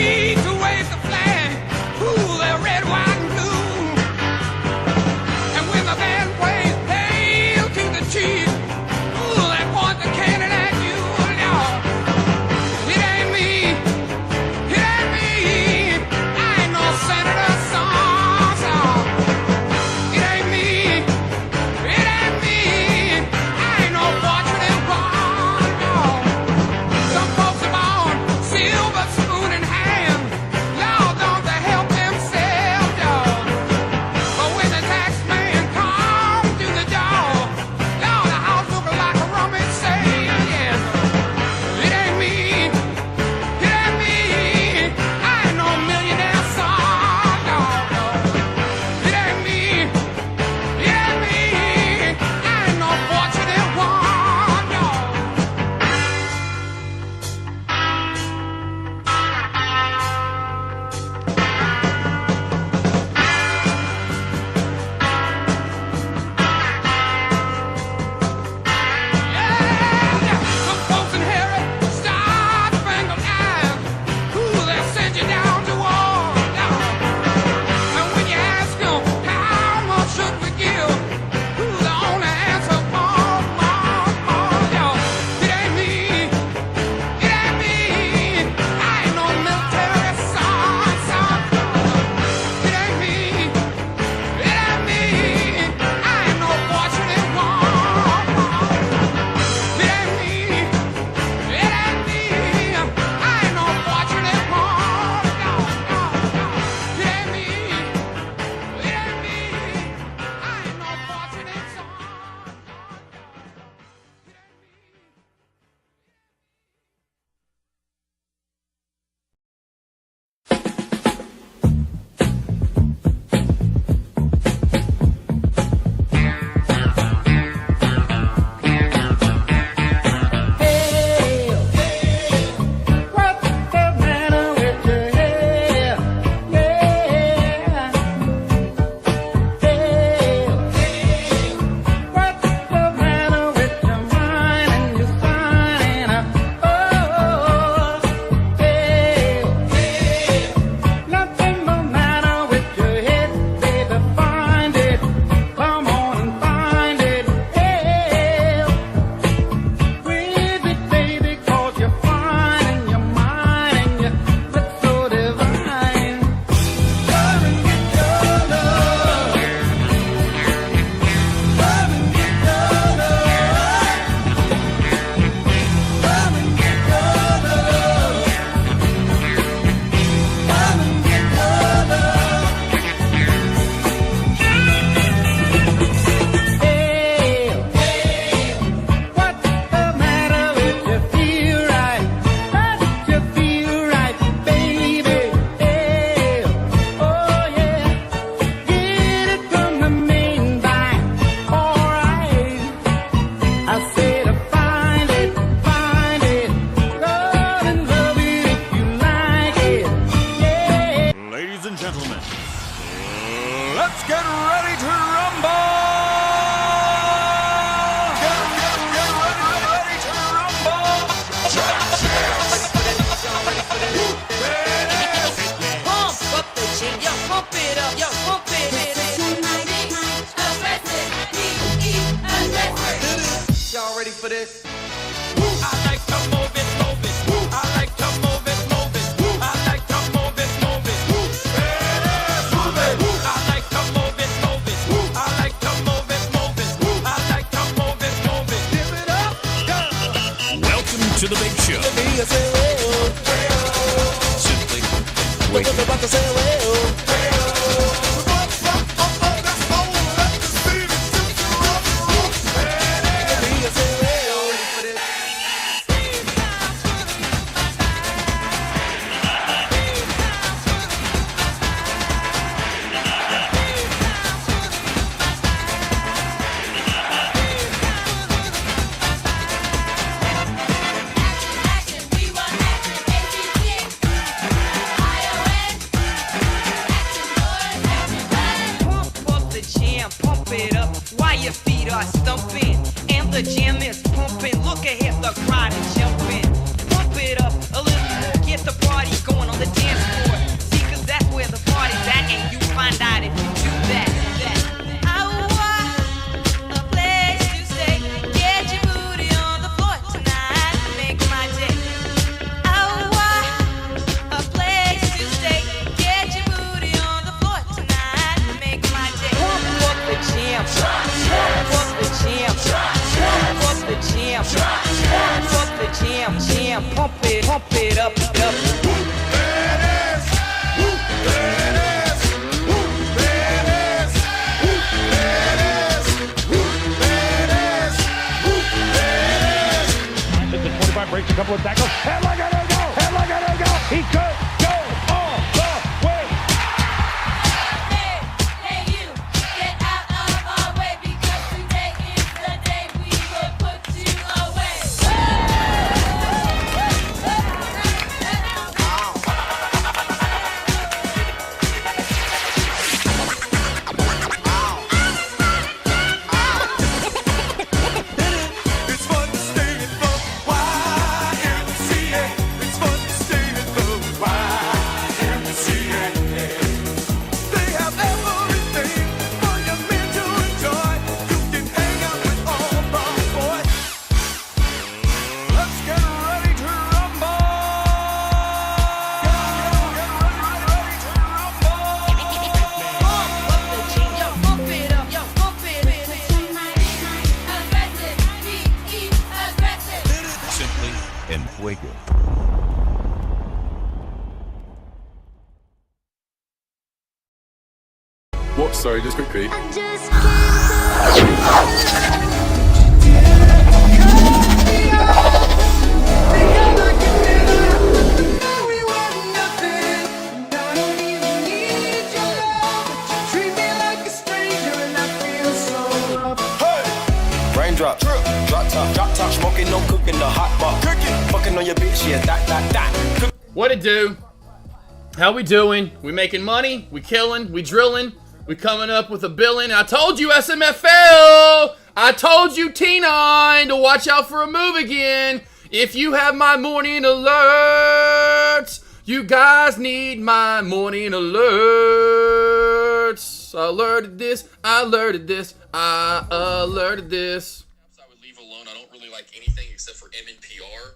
need to wave the flag. Ooh, they're red, white, and blue. And when the band plays Hail to the Chief, ooh, they point the cannon at you. Lord, it ain't me. It ain't me. I ain't no senator son. It ain't me. It ain't me. I ain't no fortunate one. No. Some folks are born silver spoon in hand. Lord, don't they help themselves, dog? But when the tax man comes to the door, Lord, the house look like a rummage sale, yes. It ain't me. It ain't me. I ain't no millionaire son, dog, no. It ain't me. It ain't me. I ain't no fortunate one, dog. Yeah, some folks inherit star-spangled eyes. Ooh, they'll send you down to war, dog. And when you ask them, how much should we give? Ooh, the only answer, more, dog. It ain't me. It ain't me. I ain't no military son, It ain't me. It ain't me. I ain't no fortunate one. It ain't me. It ain't me. I ain't no fortunate one. It ain't me. It ain't me. I ain't no fortunate son. What's the matter with your hair? Yeah. What's the matter with your mind and your spine? Oh, nothing the matter with your head, baby. Find it. Come on and find it. Breathe it, baby, 'cause you're fine and you're mine and you look so divine. Come and get your love. Come and get your love. Come and get your love. Come and get your love. What's the matter if you feel right? Don't you feel right, baby? Oh yeah, get it from the main line. Alright, I said to find it, love and love it if you like it. Yeah. Ladies and gentlemen, let's get ready to rumble! Ready to rumble! Pump up the jam, yo, pump it up, yo, pump it. Y'all ready for this? I like to move it, move it. I like to move it, move it. I like to move it, move it. Move it. I like to move it, move it. I like to move it, move it. I like to move it, move it. Give it up, go. Welcome to the big show. Simply wait. Action, we want action, ACT, ION. pump it up, up. Breaks a couple of tackles. And look at him go! And look at him go! He could go all the way. Hey, you, get out of our way because today is the day we will put you away. It's fun to stay in the YMCA. It's fun to stay in the YMCA. They have everything for your men to enjoy. You can hang out with all the boys. Let's get ready to rumble. Pump it up, yo, pump it up. Aggressive, be aggressive. Simply en fuego. What? Sorry, just quickly. Raindrop, drop top, smoking, no cooking, the hot pot, cooking, fucking on your bitch, yeah, that. What it do? How we doing? We making money? We killing? We drilling? We coming up with a billing? I told you SMFL! I told you T9 to watch out for a move again. If you have my morning alerts, you guys need my morning alerts. I alerted this. I alerted this. I would leave alone. I don't really like anything except for MNPR.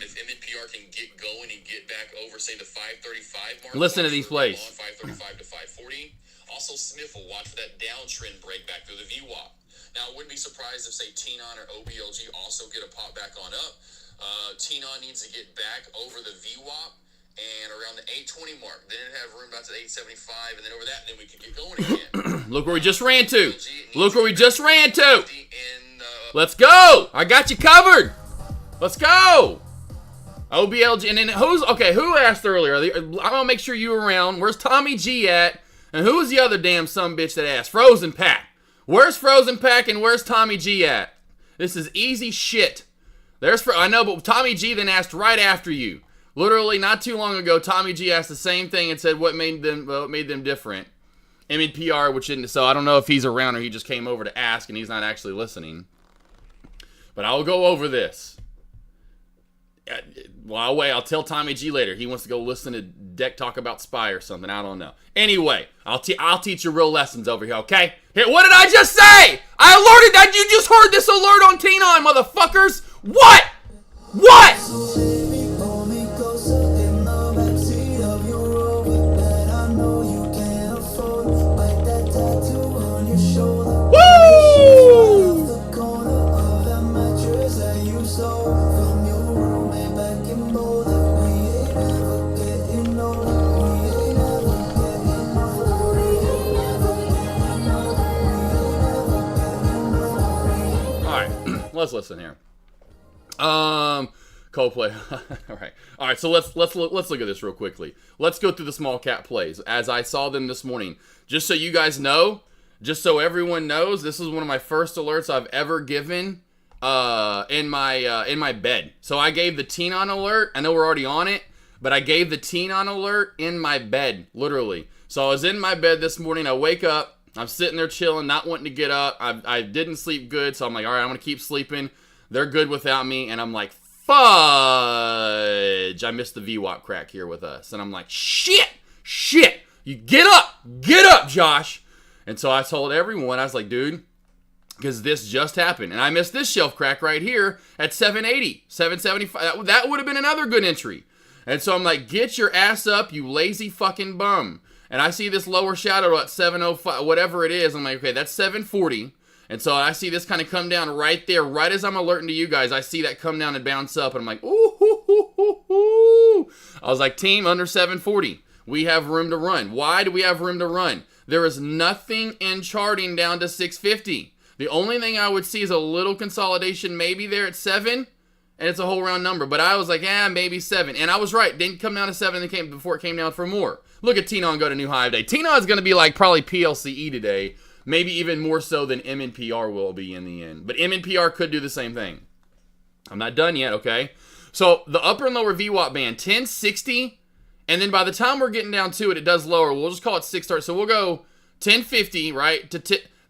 If MNPR can get going and get back over, say, the 535 mark. Listen to these plays. 535 to 540. Also, Smith will watch for that downtrend break back through the VWAP. Now, I wouldn't be surprised if, say, T9 or OBLG also get a pop back on up. T9 needs to get back over the VWAP and around the 820 mark. Then it'd have room about to 875, and then over that, then we can get going again. Look where we just ran to. Look where we just ran to. Let's go. I got you covered. Let's go. OBLG, and then who asked earlier? I'm gonna make sure you were around. Where's Tommy G at? And who was the other damn sumbitch that asked? Frozen Pack. Where's Frozen Pack and where's Tommy G at? This is easy shit. I know, but Tommy G then asked right after you. Literally not too long ago, Tommy G asked the same thing and said what made them different. MNPR, which didn't. So I don't know if he's around or he just came over to ask and he's not actually listening. But I'll go over this. Well, I'll wait. I'll tell Tommy G later. He wants to go listen to Deck talk about Spy or something. I don't know. Anyway, I'll teach you real lessons over here, okay? Here, what did I just say? I alerted that you just heard this alert on T9, motherfuckers. What? What? Let's listen here. Coldplay. All right. So let's look at this real quickly. Let's go through the small cap plays as I saw them this morning. Just so you guys know, just so everyone knows, this is one of my first alerts I've ever given in my bed. So I gave the T9 alert. I know we're already on it, but I gave the T9 alert in my bed, literally. So I was in my bed this morning. I wake up. I'm sitting there chilling, not wanting to get up. I didn't sleep good, so I'm like, all right, I'm going to keep sleeping. They're good without me, and I'm like, fudge. I missed the VWAP crack here with us. And I'm like, shit. You get up, Josh. And so I told everyone, I was like, dude, because this just happened. And I missed this shelf crack right here at 780, 775. That would have been another good entry. And so I'm like, get your ass up, you lazy fucking bum. And I see this lower shadow at 705, whatever it is. I'm like, okay, that's 740. And so I see this kind of come down right there, right as I'm alerting to you guys. I see that come down and bounce up, and I'm like, ooh, hoo, hoo, hoo, hoo. I was like, team, under 740. We have room to run. Why do we have room to run? There is nothing in charting down to 650. The only thing I would see is a little consolidation maybe there at 7, and it's a whole round number. But I was like, maybe 7. And I was right. Didn't come down to 7 before it came down for more. Look at T-Non go to new high today. T-Non's going to be like probably PLCE today. Maybe even more so than MNPR will be in the end. But MNPR could do the same thing. I'm not done yet, okay? So the upper and lower VWAP band, 1060. And then by the time we're getting down to it, it does lower. We'll just call it 6 stars. So we'll go 1050, right?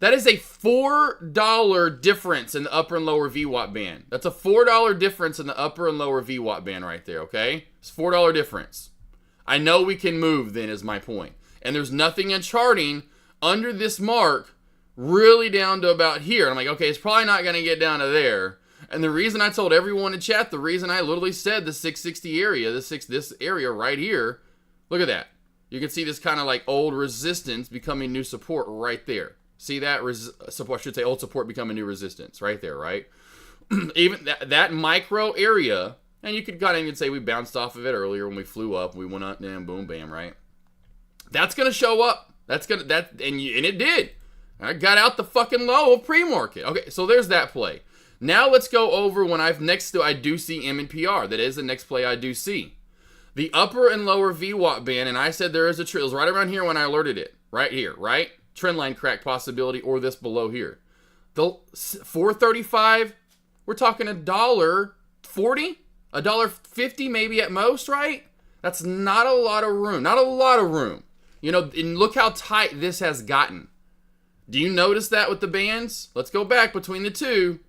That is a $4 difference in the upper and lower VWAP band. That's a $4 difference in the upper and lower VWAP band right there, okay? It's $4 difference. I know we can move then is my point. And there's nothing in charting under this mark really down to about here. And I'm like, okay, it's probably not going to get down to there. And the reason I told everyone in chat, the reason I literally said the 660 area, this area right here, look at that. You can see this kind of like old resistance becoming new support right there. See that? Support, I should say old support becoming new resistance right there, right? Even that micro area, and you could kind of even say we bounced off of it earlier when we flew up. We went up and boom, bam, right? That's going to show up. And it did. I got out the fucking low of pre-market. Okay, so there's that play. Now let's go over when I do see MNPR. That is the next play I do see. The upper and lower VWAP band, and I said there is a trend. It was right around here when I alerted it. Right here, right? Trend line crack possibility, or this below here. The 435, we're talking $1.40, $1.50 maybe at most, right? That's not a lot of room. Not a lot of room. You know, and look how tight this has gotten. Do you notice that with the bands? Let's go back between the two.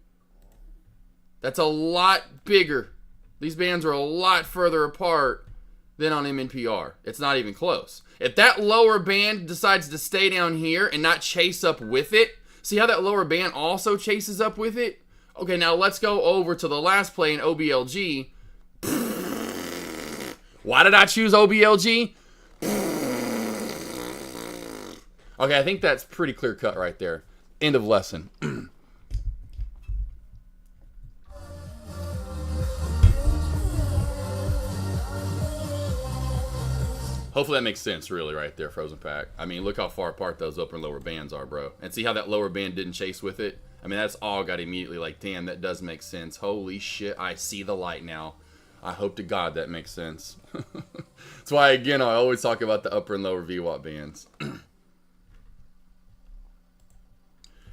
That's a lot bigger. These bands are a lot further apart than on MNPR. It's not even close. If that lower band decides to stay down here and not chase up with it, see how that lower band also chases up with it? Okay, now let's go over to the last play in OBLG. Why did I choose OBLG? Okay, I think that's pretty clear cut right there. End of lesson. Hopefully that makes sense, really, right there, Frozen Pack. I mean, look how far apart those upper and lower bands are, bro. And see how that lower band didn't chase with it? I mean, that's all got immediately like, damn, that does make sense. Holy shit, I see the light now. I hope to God that makes sense. That's why, again, I always talk about the upper and lower VWAP bands.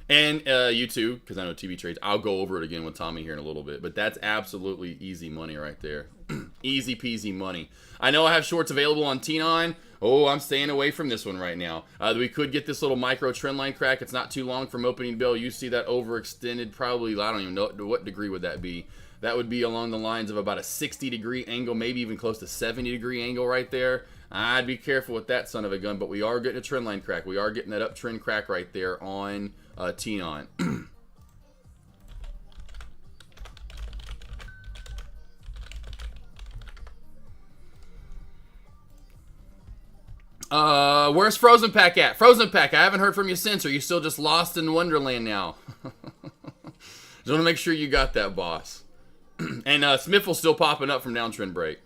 And you too, because I know TV trades. I'll go over it again with Tommy here in a little bit. But that's absolutely easy money right there. Easy peasy money. I know I have shorts available on T9. Oh, I'm staying away from this one right now. We could get this little micro trend line crack. It's not too long from opening bell. You see that overextended probably, I don't even know what degree would that be. That would be along the lines of about a 60-degree angle, maybe even close to 70-degree angle right there. I'd be careful with that son of a gun, but we are getting a trend line crack. We are getting that uptrend crack right there on T9. Where's Frozen Pack at? Frozen Pack, I haven't heard from you since. Are you still just lost in Wonderland now? Just want to make sure you got that, boss. And Smithville's still popping up from downtrend break.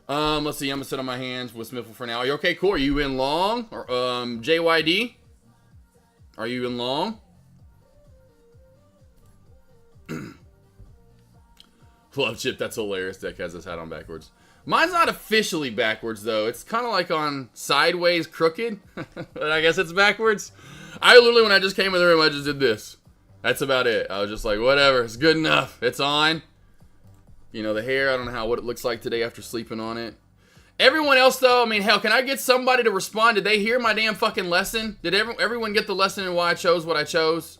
Let's see. I'm gonna sit on my hands with Smithville for now. Are you okay? Cool. Are you in long? Or JYD? Are you in long? Love Chip. That's hilarious. Deck has his hat on backwards. Mine's not officially backwards though. It's kind of like on sideways crooked. But I guess it's backwards. I literally, when I just came in the room, I just did this. That's about it. I was just like, whatever. It's good enough. It's on. You know, the hair, I don't know what it looks like today after sleeping on it. Everyone else, though, I mean, hell, can I get somebody to respond? Did they hear my damn fucking lesson? Did everyone get the lesson and why I chose what I chose?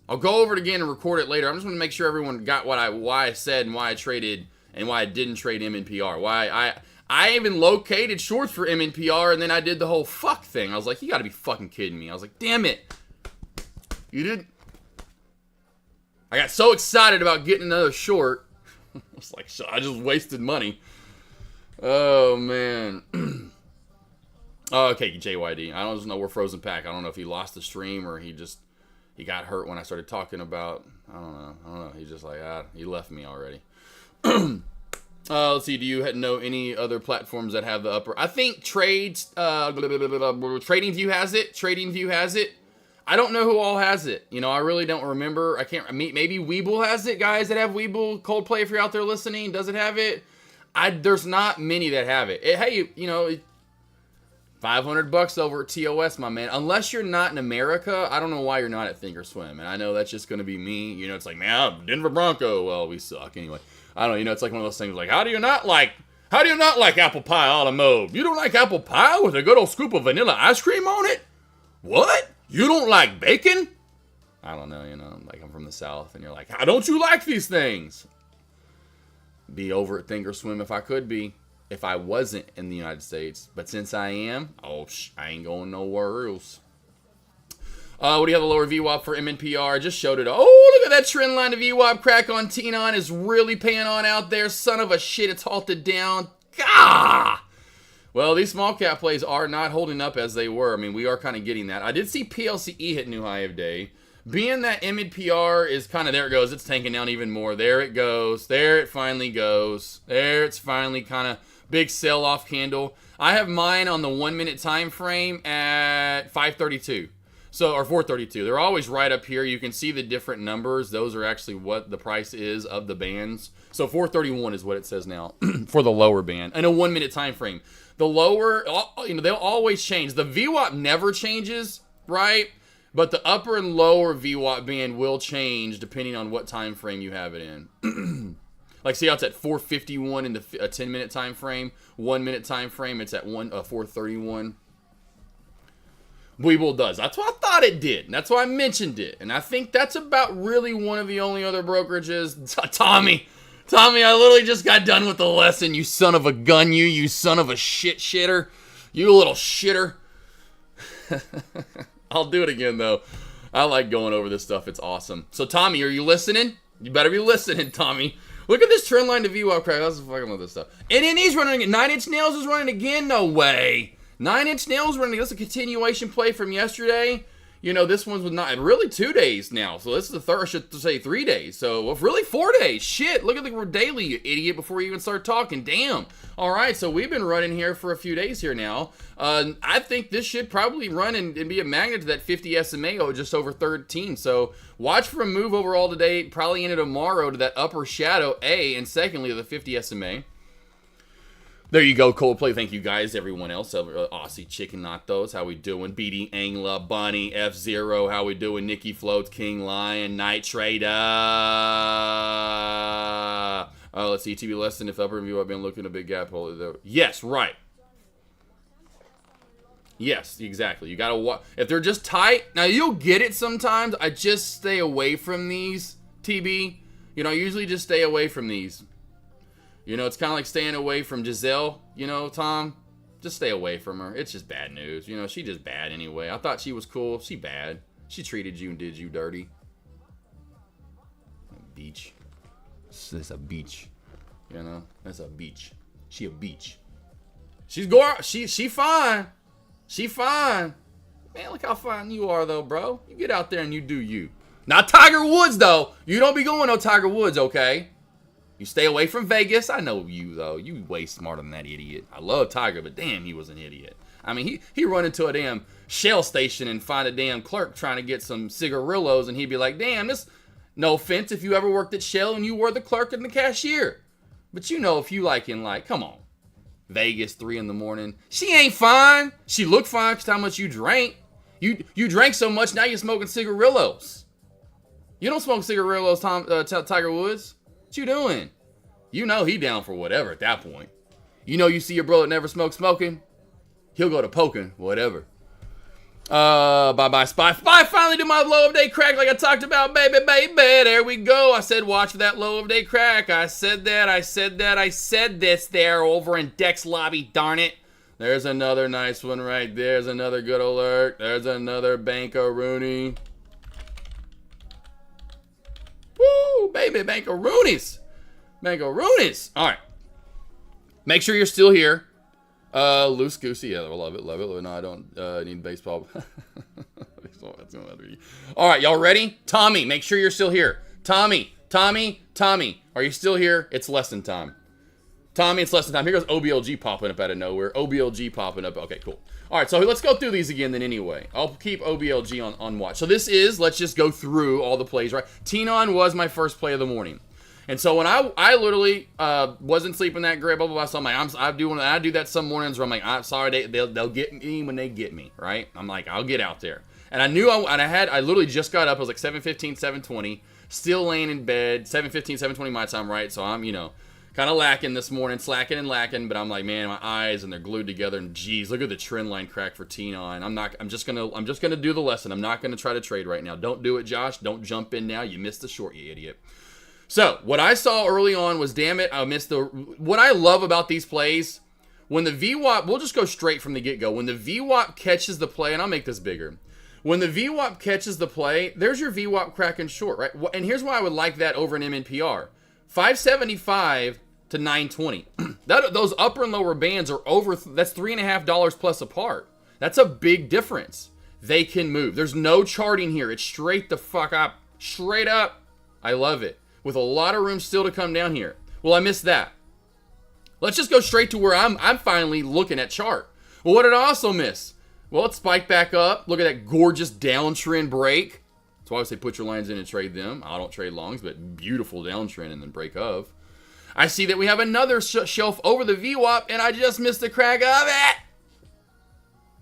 I'll go over it again and record it later. I'm just going to make sure everyone got why I said and why I traded and why I didn't trade MNPR. Why I even located shorts for MNPR, and then I did the whole fuck thing. I was like, you got to be fucking kidding me. I was like, damn it. You didn't. I got so excited about getting another short. It's like, I just wasted money. Oh, man. Oh, okay, JYD. I don't know where Frozen Pack. I don't know if he lost the stream or he he got hurt when I started talking about, I don't know. He's just like, he left me already. Let's see. Do you know any other platforms that have the upper? I think TradingView has it. TradingView has it. I don't know who all has it. You know, I really don't remember. I can't. Maybe Weeble has it. Guys that have Weeble, Coldplay, if you're out there listening, does it have it? There's not many that have it. Hey, you know, $500 over at TOS, my man. Unless you're not in America, I don't know why you're not at Thinkorswim. And I know that's just going to be me. You know, it's like, man, I'm Denver Bronco. Well, we suck anyway. I don't know. You know, it's like one of those things like, how do you not like apple pie a la mode? You don't like apple pie with a good old scoop of vanilla ice cream on it? What? You don't like bacon? I don't know, you know, like I'm from the South, and you're like, how don't you like these things? Be over at Thinkorswim if I could be, if I wasn't in the United States. But since I am, I ain't going nowhere else. What do you have the lower VWAP for MNPR? I just showed it. Oh, look at that trend line. The VWAP crack on T9 is really paying on out there. Son of a shit, it's halted down. Gah! Well, these small cap plays are not holding up as they were. I mean, we are kind of getting that. I did see PLCE hit new high of day. Being that MNPR is kind of, there it goes. It's tanking down even more. There it goes. There it finally goes. There it's finally kind of big sell-off candle. I have mine on the 1 minute time frame at 532. So, or 432. They're always right up here. You can see the different numbers. Those are actually what the price is of the bands. So 431 is what it says now for the lower band in a 1 minute time frame. The lower, you know, they'll always change. The VWAP never changes, right? But the upper and lower VWAP band will change depending on what time frame you have it in. Like, see how it's at 451 in the 10-minute time frame, 1 minute time frame. It's at 431. Weeble does. That's what I thought it did. And that's why I mentioned it. And I think that's about really one of the only other brokerages. Tommy, I literally just got done with the lesson. You son of a gun, you son of a shitter. You little shitter. I'll do it again, though. I like going over this stuff. It's awesome. So, Tommy, are you listening? You better be listening, Tommy. Look at this trend line to VWAP crack. Let's fucking with this stuff. And then he's running again. 9 Inch Nails is running again? No way. 9 Inch Nails running. That's a continuation play from yesterday. You know, this one's not really 2 days now. So this is the third, I should say 3 days. So well, really 4 days. Shit, look at the daily, you idiot, before you even start talking. Damn. All right, so we've been running here for a few days here now. I think this should probably run and be a magnet to that 50 SMA just over 13. So watch for a move overall today, probably into tomorrow to that upper shadow A, and secondly, the 50 SMA. There you go, Coldplay. Thank you guys, everyone else. Aussie Chicken Natos, how we doing? BD Angla, Bunny, F-Zero, how we doing? Nikki Floats, King Lion, Night Trader. Let's see, TB less than if upper view. I've been looking at a big gap hole there. Yes, right. Yes, exactly. You gotta watch. If they're just tight, now you'll get it sometimes. I just stay away from these, TB. You know, I usually just stay away from these. You know, it's kind of like staying away from Giselle, you know, Tom. Just stay away from her. It's just bad news. You know, she just bad anyway. I thought she was cool. She bad. She treated you and did you dirty. Beach. This is a beach. You know, that's a beach. She a beach. She's she fine. She fine. Man, look how fine you are, though, bro. You get out there and you do you. Not Tiger Woods, though. You don't be going no Tiger Woods, okay? You stay away from Vegas. I know you, though. You way smarter than that idiot. I love Tiger, but damn, he was an idiot. I mean, he run into a damn Shell station and find a damn clerk trying to get some cigarillos, and he'd be like, damn, this... No offense if you ever worked at Shell and you were the clerk and the cashier. But you know, if you come on. Vegas, 3 in the morning. She ain't fine. She looked fine because how much you drank. You drank so much, now you're smoking cigarillos. You don't smoke cigarillos, Tiger Woods. What you doing? You know he down for whatever at that point. You know you see your bro that never smoked smoking? He'll go to poking, whatever. Bye-bye, Spy. Spy finally do my low of day crack like I talked about, baby. There we go. I said watch for that low of day crack. I said this there over in Dex Lobby, darn it. There's another nice one right there. There's another good alert. There's another Bank-a-Rooney. Woo, baby, Bank-a-Roonies. Bank-a-Roonies. All right. Make sure you're still here. Loose Goosey, yeah, I love it. No, I don't need baseball. All right, y'all ready? Tommy, make sure you're still here. Tommy, are you still here? It's lesson time. Tommy, it's lesson time. Here goes OBLG popping up out of nowhere. OBLG popping up. Okay, cool. All right, so let's go through these again then anyway. I'll keep OBLG on watch. So this is, let's just go through all the plays, right? Tenon was my first play of the morning. And so when I literally wasn't sleeping that great, blah, blah, blah, so I'm like, I do that some mornings where I'm like, I'm sorry, they'll get me when they get me, right? I'm like, I'll get out there. And I knew, I literally just got up. It was like 7:15, 7:20, still laying in bed, 7:15, 7:20 my time, right? So I'm, kind of lacking this morning, slacking and lacking, but I'm like, man, my eyes, and they're glued together, and geez, look at the trend line crack for Tenon. I'm just gonna do the lesson. I'm not gonna try to trade right now. Don't do it, Josh. Don't jump in now. You missed the short, you idiot. So, what I saw early on was, damn it, I missed what I love about these plays, when the VWAP, we'll just go straight from the get-go. When the VWAP catches the play, and I'll make this bigger. When the VWAP catches the play, there's your VWAP cracking short, right? And here's why I would like that over an MNPR. 575 to 920. Those upper and lower bands are over, that's $3.50 plus apart. That's a big difference. They can move. There's no charting here. It's straight the fuck up. Straight up. I love it. With a lot of room still to come down here. Well, I missed that. Let's just go straight to where I'm finally looking at chart. Well, what did I also miss? Well, it spiked back up. Look at that gorgeous downtrend break. That's why I would say put your lines in and trade them. I don't trade longs, but beautiful downtrend and then break of. I see that we have another shelf over the VWAP, and I just missed the crack of it.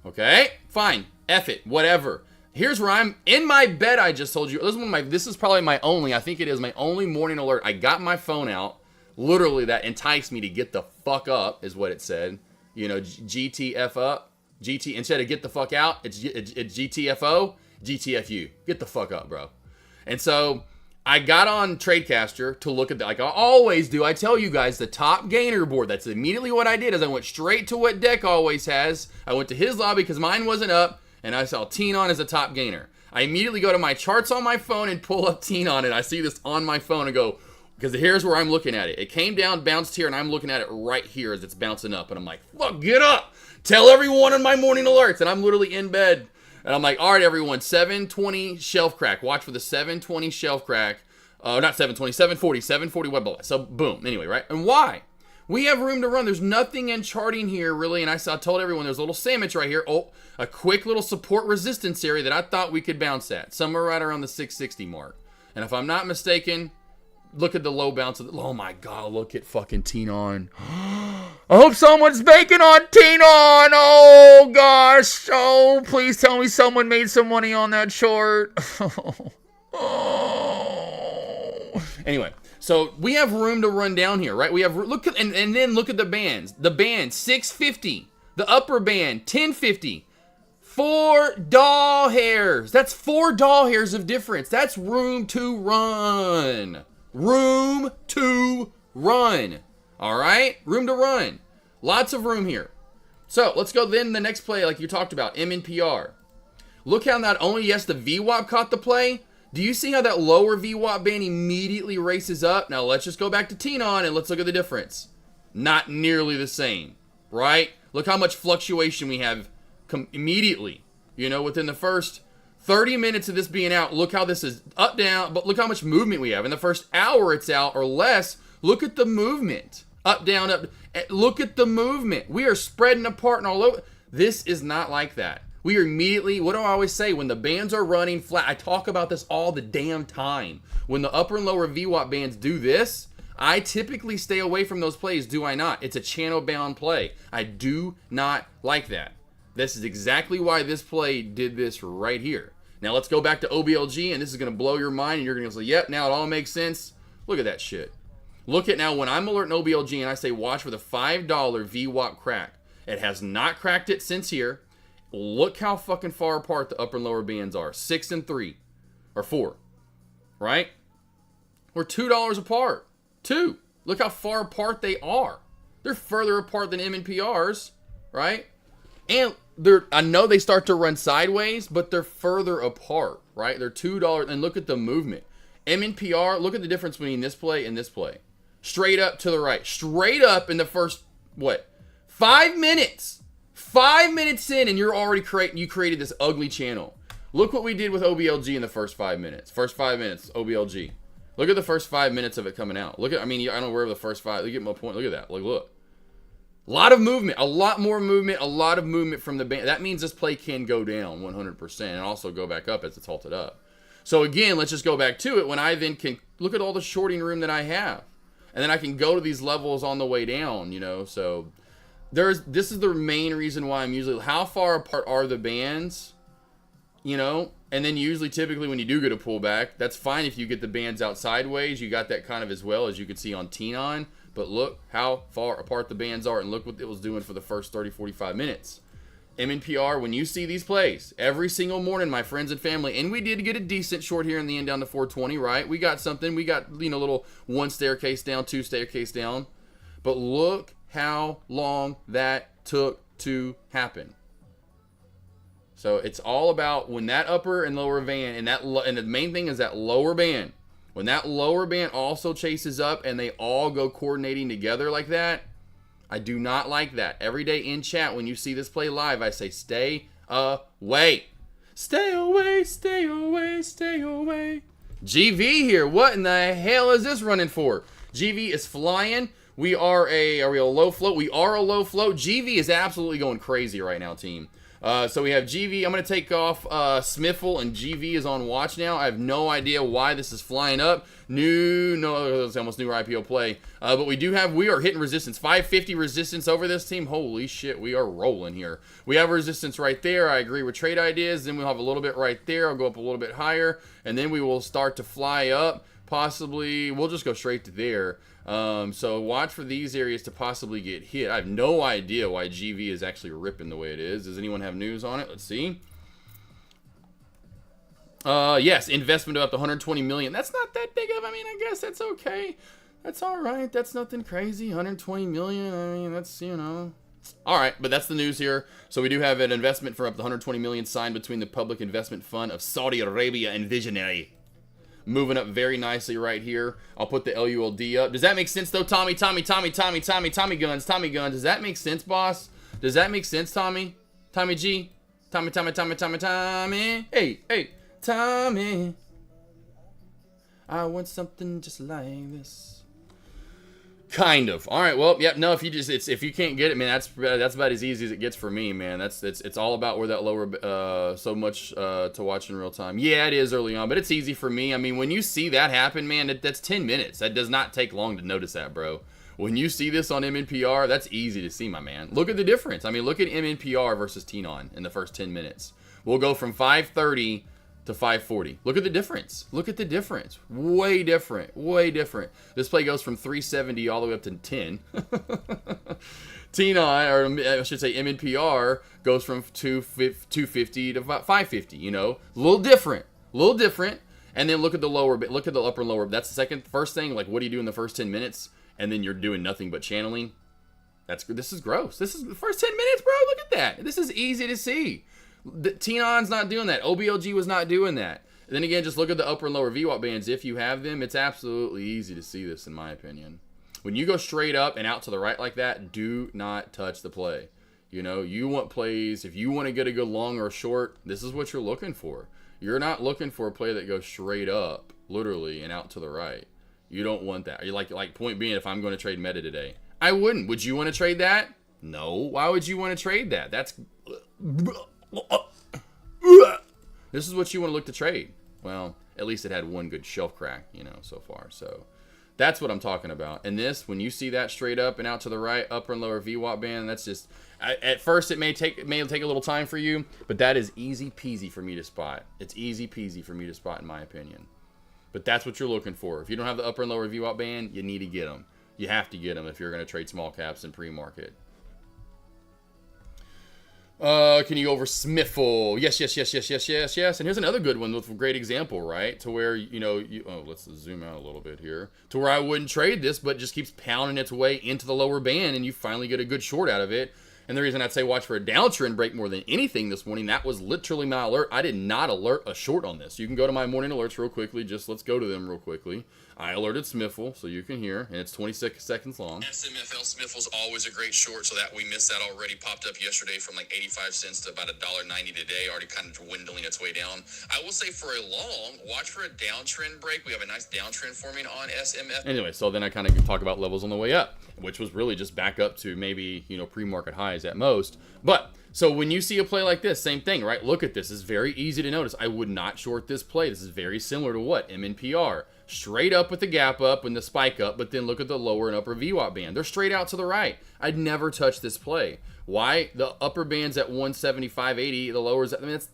Okay, fine. F it. Whatever. Here's where I'm in my bed. I just told you this is probably my only, I think it is my only morning alert. I got my phone out, literally that enticed me to get the fuck up is what it said. GTF up, GT instead of get the fuck out, it's GTFO, GTFU. Get the fuck up, bro. And so I got on Tradecaster to look at that, like I always do. I tell you guys the top gainer board. That's immediately what I did. Is I went straight to what Deck always has. I went to his lobby because mine wasn't up. And I saw Tenon as a top gainer. I immediately go to my charts on my phone and pull up Tenon, and I see this on my phone and go, because here's where I'm looking at it. It came down, bounced here, and I'm looking at it right here as it's bouncing up. And I'm like, fuck, get up. Tell everyone in my morning alerts. And I'm literally in bed. And I'm like, all right, everyone, 720 shelf crack. Watch for the 720 shelf crack. Not 720, 740 web bullet. So boom. Anyway, right? And why? We have room to run. There's nothing in charting here, really. And I told everyone there's a little sandwich right here. Oh, a quick little support resistance area that I thought we could bounce at. Somewhere right around the 660 mark. And if I'm not mistaken, look at the low bounce. Oh, my God. Look at fucking Tenon. I hope someone's baking on Tenon. Oh, gosh. Oh, please tell me someone made some money on that short. Anyway. So we have room to run down here, right? We have and then look at the bands. The band 650, the upper band 1050, 4 doll hairs. That's 4 doll hairs of difference. That's room to run. Room to run. All right, room to run. Lots of room here. So let's go then the next play, like you talked about, MNPR. Look how not only yes the VWAP caught the play. Do you see how that lower VWAP band immediately races up? Now, let's just go back to Tenon and let's look at the difference. Not nearly the same, right? Look how much fluctuation we have immediately. Within the first 30 minutes of this being out, look how this is up, down, but look how much movement we have. In the first hour it's out or less, look at the movement. Up, down, up. Look at the movement. We are spreading apart and all over. This is not like that. We are immediately, what do I always say? When the bands are running flat, I talk about this all the damn time. When the upper and lower VWAP bands do this, I typically stay away from those plays, do I not? It's a channel bound play. I do not like that. This is exactly why this play did this right here. Now let's go back to OBLG, and this is going to blow your mind, and you're going to say, yep, now it all makes sense. Look at that shit. Look at now when I'm alerting OBLG and I say watch for the $5 VWAP crack. It has not cracked it since here. Look how fucking far apart the upper and lower bands are. 6 and 3. Or 4. Right? We're $2 apart. 2. Look how far apart they are. They're further apart than MNPRs. Right? And I know they start to run sideways, but they're further apart. Right? They're $2. And look at the movement. MNPR, look at the difference between this play and this play. Straight up to the right. Straight up in the first, 5 minutes. 5 minutes in, and you're already created this ugly channel. Look what we did with OBLG in the first 5 minutes. First 5 minutes, OBLG. Look at the first 5 minutes of it coming out. Look at, I mean, I don't know where the first 5. Look at my point. Look at that. Look. A lot of movement. A lot more movement. A lot of movement from the band. That means this play can go down 100% and also go back up as it's halted up. So again, let's just go back to it when I then can look at all the shorting room that I have. And then I can go to these levels on the way down, you know. So this is the main reason why I'm usually, how far apart are the bands, you know? And then usually, typically, when you do get a pullback, that's fine if you get the bands out sideways. You got that kind of as well, as you can see on Tenon. But look how far apart the bands are, and look what it was doing for the first 30, 45 minutes. MNPR, when you see these plays, every single morning, my friends and family, and we did get a decent short here in the end down to 420, right? We got something. We got, you know, little 1 staircase down, 2 staircase down. But look how long that took to happen. So it's all about when that upper and lower band, and the main thing is that lower band. When that lower band also chases up and they all go coordinating together like that, I do not like that. Every day in chat, when you see this play live, I say, stay away. Stay away, stay away, stay away. GV here. What in the hell is this running for? GV is flying. Are we a low float? We are a low float. GV is absolutely going crazy right now, team. So we have GV. I'm going to take off Smiffle, and GV is on watch now. I have no idea why this is flying up. It's almost new IPO play. But we are hitting resistance. 550 resistance over this team. Holy shit, we are rolling here. We have resistance right there. I agree with trade ideas. Then we'll have a little bit right there. I'll go up a little bit higher, and then we will start to fly up. Possibly, we'll just go straight to there. So watch for these areas to possibly get hit. I have no idea why GV is actually ripping the way it is. Does anyone have news on it? Let's see. Yes, investment of up to 120 million. That's not that big of, I mean, I guess that's okay. That's all right. That's nothing crazy. 120 million. I mean, that's, you know. All right, but that's the news here. So we do have an investment for up to 120 million signed between the Public Investment Fund of Saudi Arabia and Visionary. Moving up very nicely right here. I'll put the LULD up. Does that make sense, though, Tommy? Tommy Guns. Does that make sense, boss? Does that make sense, Tommy? Tommy G? Tommy. Hey, Tommy. I want something just like this. Kind of. All right. Well, yeah. No. If you can't get it, man, that's about as easy as it gets for me, man. It's all about where that lower so much to watch in real time. Yeah, it is early on, but it's easy for me. I mean, when you see that happen, man, that's 10 minutes. That does not take long to notice that, bro. When you see this on MNPR, that's easy to see, my man. Look at the difference. I mean, look at MNPR versus Tenon in the first 10 minutes. We'll go from 530 to 540. Look at the difference. Look at the difference. Way different. Way different. This play goes from 370 all the way up to 10. Tenon, or I should say MNPR, goes from 250 to 550, you know. A little different. A little different. And then look at the lower bit. Look at the upper and lower. That's the first thing. Like, what do you do in the first 10 minutes? And then you're doing nothing but channeling. This is gross. This is the first 10 minutes, bro. Look at that. This is easy to see. Tenon's not doing that. OBLG was not doing that. And then again, just look at the upper and lower VWAP bands. If you have them, it's absolutely easy to see this, in my opinion. When you go straight up and out to the right like that, do not touch the play. You know, you want plays. If you want to get a good long or a short, this is what you're looking for. You're not looking for a play that goes straight up, literally, and out to the right. You don't want that. You like point being, if I'm going to trade meta today, I wouldn't. Would you want to trade that? No. Why would you want to trade that? This is what you want to look to trade. Well, at least it had one good shelf crack, you know, so far. So that's what I'm talking about. And this, when you see that straight up and out to the right, upper and lower VWAP band, that's just, at first it may take a little time for you, but that is easy peasy for me to spot. It's easy peasy for me to spot, in my opinion. But that's what you're looking for. If you don't have the upper and lower VWAP band, you need to get them. You have to get them if you're going to trade small caps in pre-market. Can you go over Smiffle? Yes. And here's another good one with a great example, right? To where, you know, let's zoom out a little bit here. To where I wouldn't trade this, but just keeps pounding its way into the lower band, and you finally get a good short out of it. And the reason I'd say watch for a downtrend break more than anything this morning, that was literally my alert. I did not alert a short on this. You can go to my morning alerts real quickly. Let's go to them real quickly. I alerted Smiffle, so you can hear, and it's 26 seconds long. SMFL Smiffle's always a great short, so that we missed that already. Popped up yesterday from like 85 cents to about $1.90 today, already kind of dwindling its way down. I will say for a long, watch for a downtrend break. We have a nice downtrend forming on SMF. Anyway, so then I kind of talk about levels on the way up, which was really just back up to maybe, pre-market highs at most. But so when you see a play like this, same thing, right? Look at this. It's very easy to notice. I would not short this play. This is very similar to what? MNPR. Straight up with the gap up and the spike up, but then look at the lower and upper VWAP band. They're straight out to the right. I'd never touch this play. Why? The upper band's at 175.80. The lower's at, it's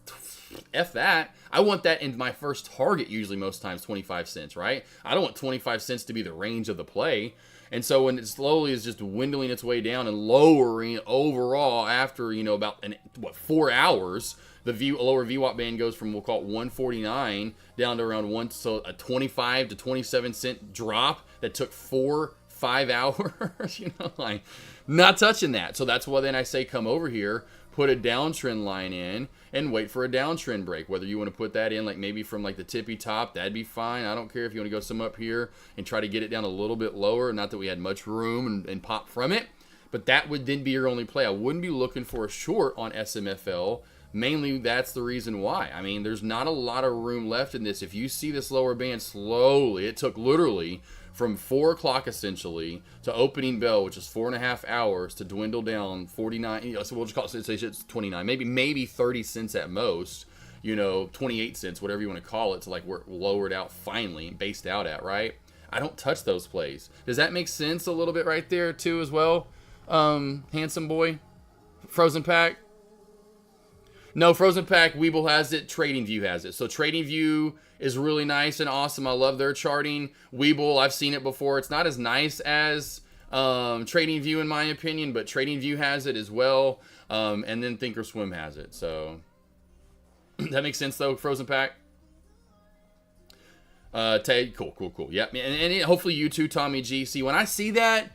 F that. I want that in my first target, usually most times 25 cents, right? I don't want 25 cents to be the range of the play. And so when it slowly is just dwindling its way down and lowering overall after, about 4 hours, the lower VWAP band goes from, we'll call it 149 down to around so a 25 to 27 cent drop that took 4-5 hours, like not touching that. So that's why then I say come over here, put a downtrend line in and wait for a downtrend break. Whether you want to put that in like maybe from like the tippy top, that'd be fine. I don't care if you want to go some up here and try to get it down a little bit lower. Not that we had much room and pop from it, but that would then be your only play. I wouldn't be looking for a short on SMFL. Mainly, that's the reason why. I mean, there's not a lot of room left in this. If you see this lower band slowly, it took literally from 4 o'clock essentially to opening bell, which is 4.5 hours, to dwindle down 49. So we'll just call it, say it's 29, maybe 30 cents at most. 28 cents, whatever you want to call it, to like where it lowered out finally, based out at, right? I don't touch those plays. Does that make sense a little bit right there too as well? Handsome boy, Frozen Pack. No, Frozen Pack, Weeble has it, TradingView has it. So TradingView is really nice and awesome. I love their charting. Weeble, I've seen it before. It's not as nice as TradingView in my opinion, but TradingView has it as well. And then Thinkorswim has it. So that makes sense though, Frozen Pack. Ted, cool. Yep, and hopefully you too, Tommy G. See, when I see that,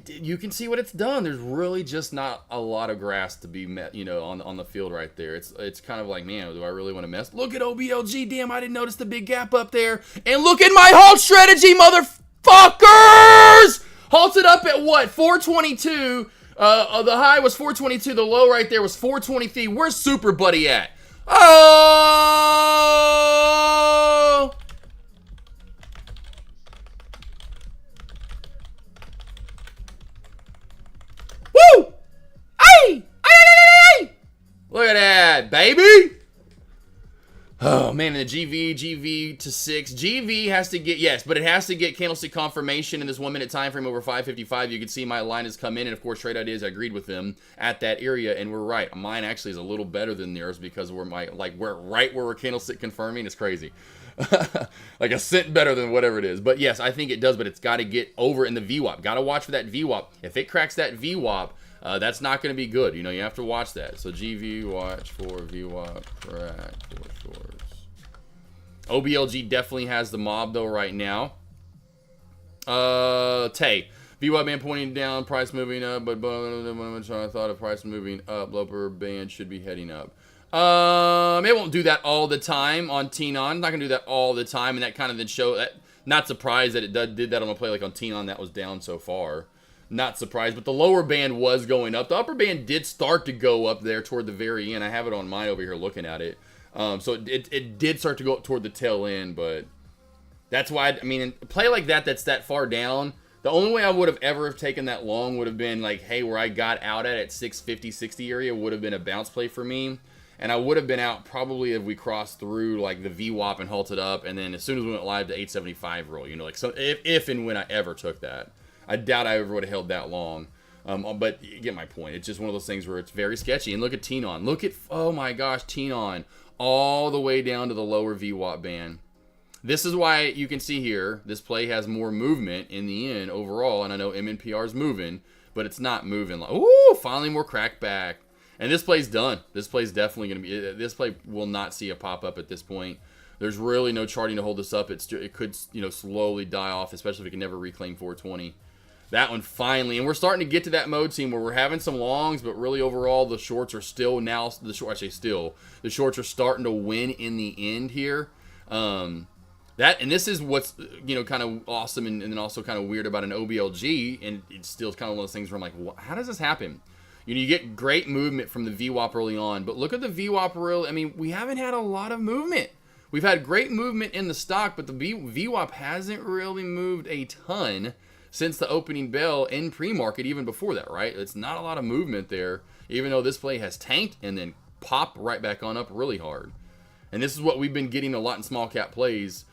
you can see what it's done. There's really just not a lot of grass to be met, on the field right there. It's kind of like, man, do I really want to mess? Look at OBLG. Damn, I didn't notice the big gap up there. And look at my halt strategy, motherfuckers! Halted up at what? 422. The high was 422. The low right there was 423. Where's Super Buddy at? Oh! Woo! Ay! Look at that, baby! Oh, man, the GV to 6. GV has to get, yes, but it has to get candlestick confirmation in this 1 minute time frame over 555. You can see my line has come in, and of course, Trade Ideas, I agreed with them at that area, and we're right. Mine actually is a little better than theirs because we're right where we're candlestick confirming. It's crazy. Like a cent better than whatever it is. But yes, I think it does, but it's got to get over in the VWAP. Got to watch for that VWAP. If it cracks that VWAP, that's not going to be good. You have to watch that. So GV, watch for VWAP, crack for shorts. OBLG definitely has the mob though right now. Tay. VWAP band pointing down, price moving up, but I thought a price moving up, lower band should be heading up. It won't do that all the time on Tenon. Not gonna do that all the time, and that kind of then show that. Not surprised that it did that on a play like on Tenon that was down so far. Not surprised, but the lower band was going up. The upper band did start to go up there toward the very end. I have it on mine over here looking at it. So it did start to go up toward the tail end, but that's why a play like that's that far down. The only way I would have ever taken that long would have been like, hey, where I got out at 650, 60 area would have been a bounce play for me. And I would have been out probably if we crossed through like the VWAP and halted up, and then as soon as we went live to 875 roll, so if and when I ever took that, I doubt I ever would have held that long. But you get my point. It's just one of those things where it's very sketchy. And look at Tenon. Look at, oh my gosh, Tenon all the way down to the lower VWAP band. This is why you can see here this play has more movement in the end overall. And I know MNPR is moving, but it's not moving. Like, ooh, finally more crackback. And this play's done. This play's definitely going to be... This play will not see a pop-up at this point. There's really no charting to hold this up. It could, slowly die off, especially if it can never reclaim 420. That one finally... And we're starting to get to that mode team where we're having some longs, but really overall the shorts are still now... The shorts are starting to win in the end here. That, and this is what's, kind of awesome and then also kind of weird about an OBLG, and it's still kind of one of those things where I'm like, how does this happen? You get great movement from the VWAP early on, but look at the VWAP early. I mean, we haven't had a lot of movement. We've had great movement in the stock, but the VWAP hasn't really moved a ton since the opening bell in pre-market, even before that, right? It's not a lot of movement there, even though this play has tanked and then popped right back on up really hard. And this is what we've been getting a lot in small cap plays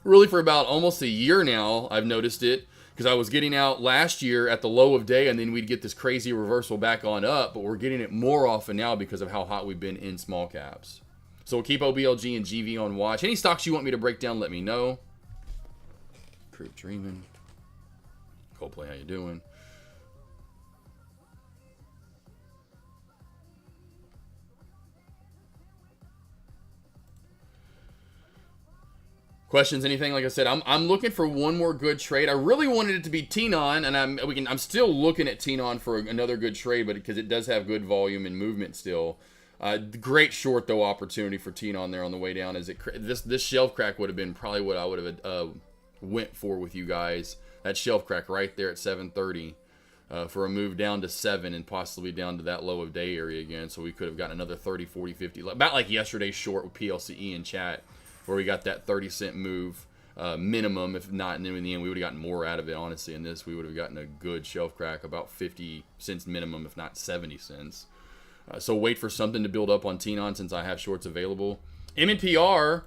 really for about almost a year now. I've noticed it because I was getting out last year at the low of day, and then we'd get this crazy reversal back on up, but we're getting it more often now because of how hot we've been in small caps. So we'll keep OBLG and GV on watch. Any stocks you want me to break down, let me know. Creep Dreaming. Coldplay, how you doing? Questions, anything? Like I said, I'm looking for one more good trade. I really wanted it to be Tenon, and I'm still looking at Tenon for another good trade, but because it does have good volume and movement still. Great short though opportunity for Tenon there on the way down. This shelf crack would have been probably what I would have went for with you guys. That shelf crack right there at 730 for a move down to 7 and possibly down to that low of day area again. So we could have gotten another 30, 40, 50, about like yesterday's short with PLCE in chat, where we got that 30-cent move minimum, if not, and then in the end we would have gotten more out of it, honestly. In this, we would have gotten a good shelf crack, about 50 cents minimum, if not 70 cents. So wait for something to build up on Tenon since I have shorts available. MNPR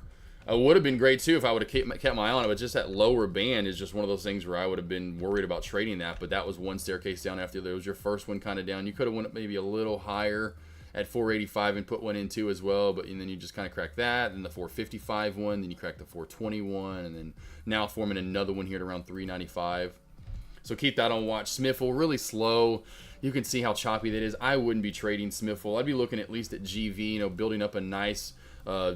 would have been great too if I would have kept my eye on it, but just that lower band is just one of those things where I would have been worried about trading that, but that was one staircase down after there was your first one kind of down. You could have went up maybe a little higher at 485 and put one in too as well, but and then you just kind of crack that, and the 455 one, then you crack the 421, and then now forming another one here at around 395. So keep that on watch. Smithville, really slow. You can see how choppy that is. I wouldn't be trading Smithville. I'd be looking at least at GV, building up a nice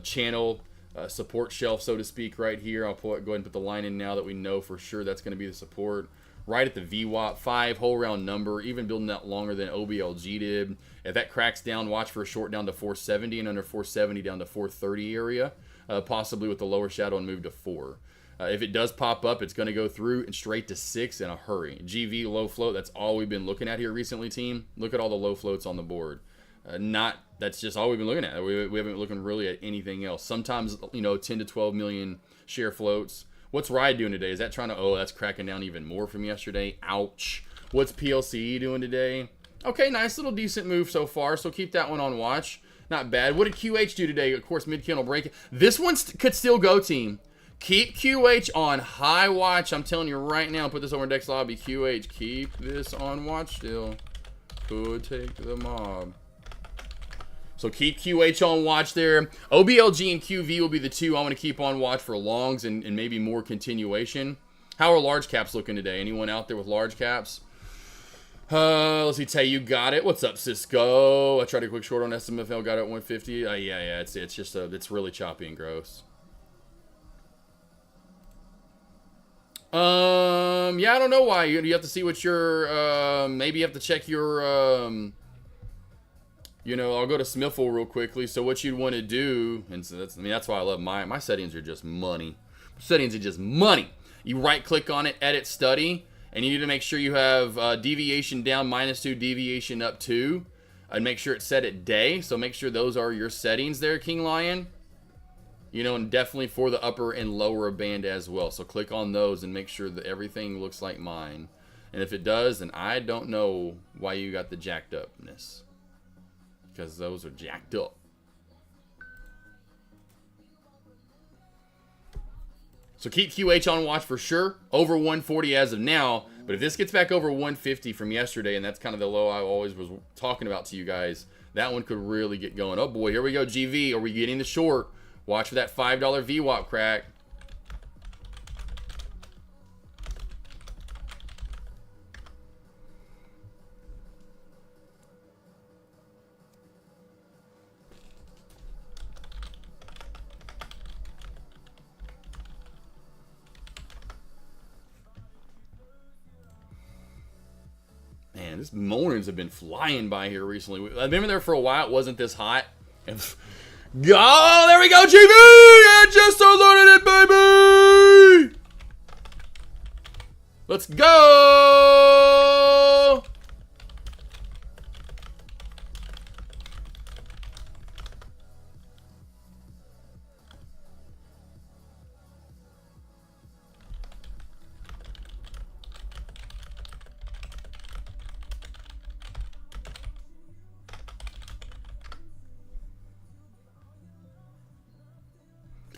channel support shelf, so to speak, right here. I'll go ahead and put the line in now that we know for sure that's going to be the support. Right at the VWAP, 5 whole round number, even building that longer than OBLG did. If that cracks down, watch for a short down to 470 and under 470 down to 430 area, possibly with the lower shadow and move to 4. If it does pop up, it's going to go through and straight to 6 in a hurry. GV low float, that's all we've been looking at here recently, team. Look at all the low floats on the board. That's just all we've been looking at. We haven't been looking really at anything else. Sometimes, 10 to 12 million share floats. What's Ride doing today? Is that trying to, that's cracking down even more from yesterday. Ouch. What's PLCE doing today? Okay, nice little decent move so far, so keep that one on watch. Not bad. What did QH do today? Of course, mid-candle break. This one could still go, team. Keep QH on high watch. I'm telling you right now, put this over in Dex Lobby. QH, keep this on watch still. Could take the mob. So keep QH on watch there. OBLG and QV will be the two I want to keep on watch for longs and maybe more continuation. How are large caps looking today? Anyone out there with large caps? Let's see. Tay, you got it. What's up, Cisco? I tried a quick short on SMFL. Got it at 150. Yeah. It's just it's really choppy and gross. Yeah, I don't know why. You have to see what your maybe you have to check your I'll go to Smithville real quickly. So what you'd want to do, and so that's why I love my settings are just money. Settings are just money. You right click on it, edit study, and you need to make sure you have deviation down -2, deviation up 2, and make sure it's set at day. So make sure those are your settings there, King Lion. And definitely for the upper and lower band as well. So click on those and make sure that everything looks like mine. And if it does, then I don't know why you got the jacked upness. Because those are jacked up. So keep QH on watch for sure. Over 140 as of now. But if this gets back over 150 from yesterday, and that's kind of the low I always was talking about to you guys, that one could really get going. Oh boy, here we go, GV. Are we getting the short? Watch for that $5 VWAP crack. Man, these mornings have been flying by here recently. I've been there for a while. It wasn't this hot. And Oh, there we go, GB! I just alerted it, baby! Let's go!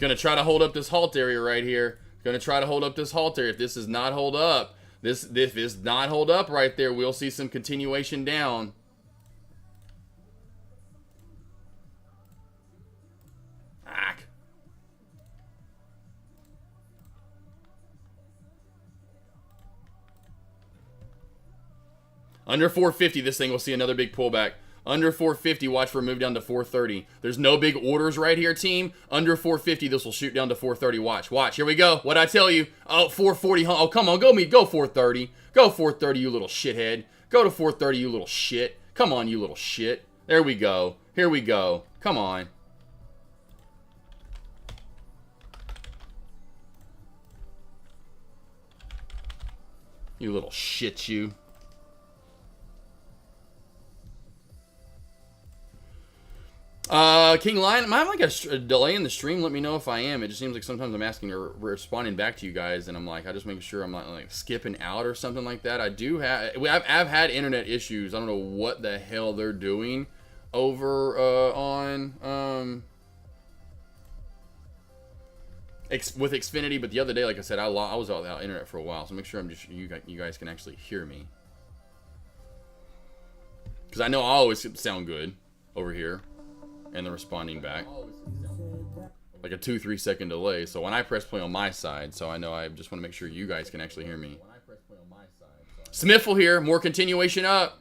Gonna try to hold up this halt area right here. Gonna try to hold up this halt area. If this does not hold up, if this not hold up right there, we'll see some continuation down. Ack. Under 450, this thing will see another big pullback. Under 450, watch for a move down to 430. There's no big orders right here, team. Under 450, this will shoot down to 430. Watch. Here we go. What'd I tell you? Oh, 440. Oh, come on. Go 430. Go 430, you little shithead. Go to 430, you little shit. Come on, you little shit. There we go. Here we go. Come on. You little shit, you. King Lion, am I like a delay in the stream? Let me know if I am. It just seems like sometimes I'm asking or responding back to you guys, and I'm like, I just making sure I'm not like skipping out or something like that. I do have, I've had internet issues. I don't know what the hell they're doing over on with Xfinity, but the other day, like I said, I was without internet for a while, so make sure I'm just you guys can actually hear me, because I know I always sound good over here. And the responding back. Like a 2-3 second delay. So when I press play on my side, so I know I just want to make sure you guys can actually hear me. Smithville here, more continuation up.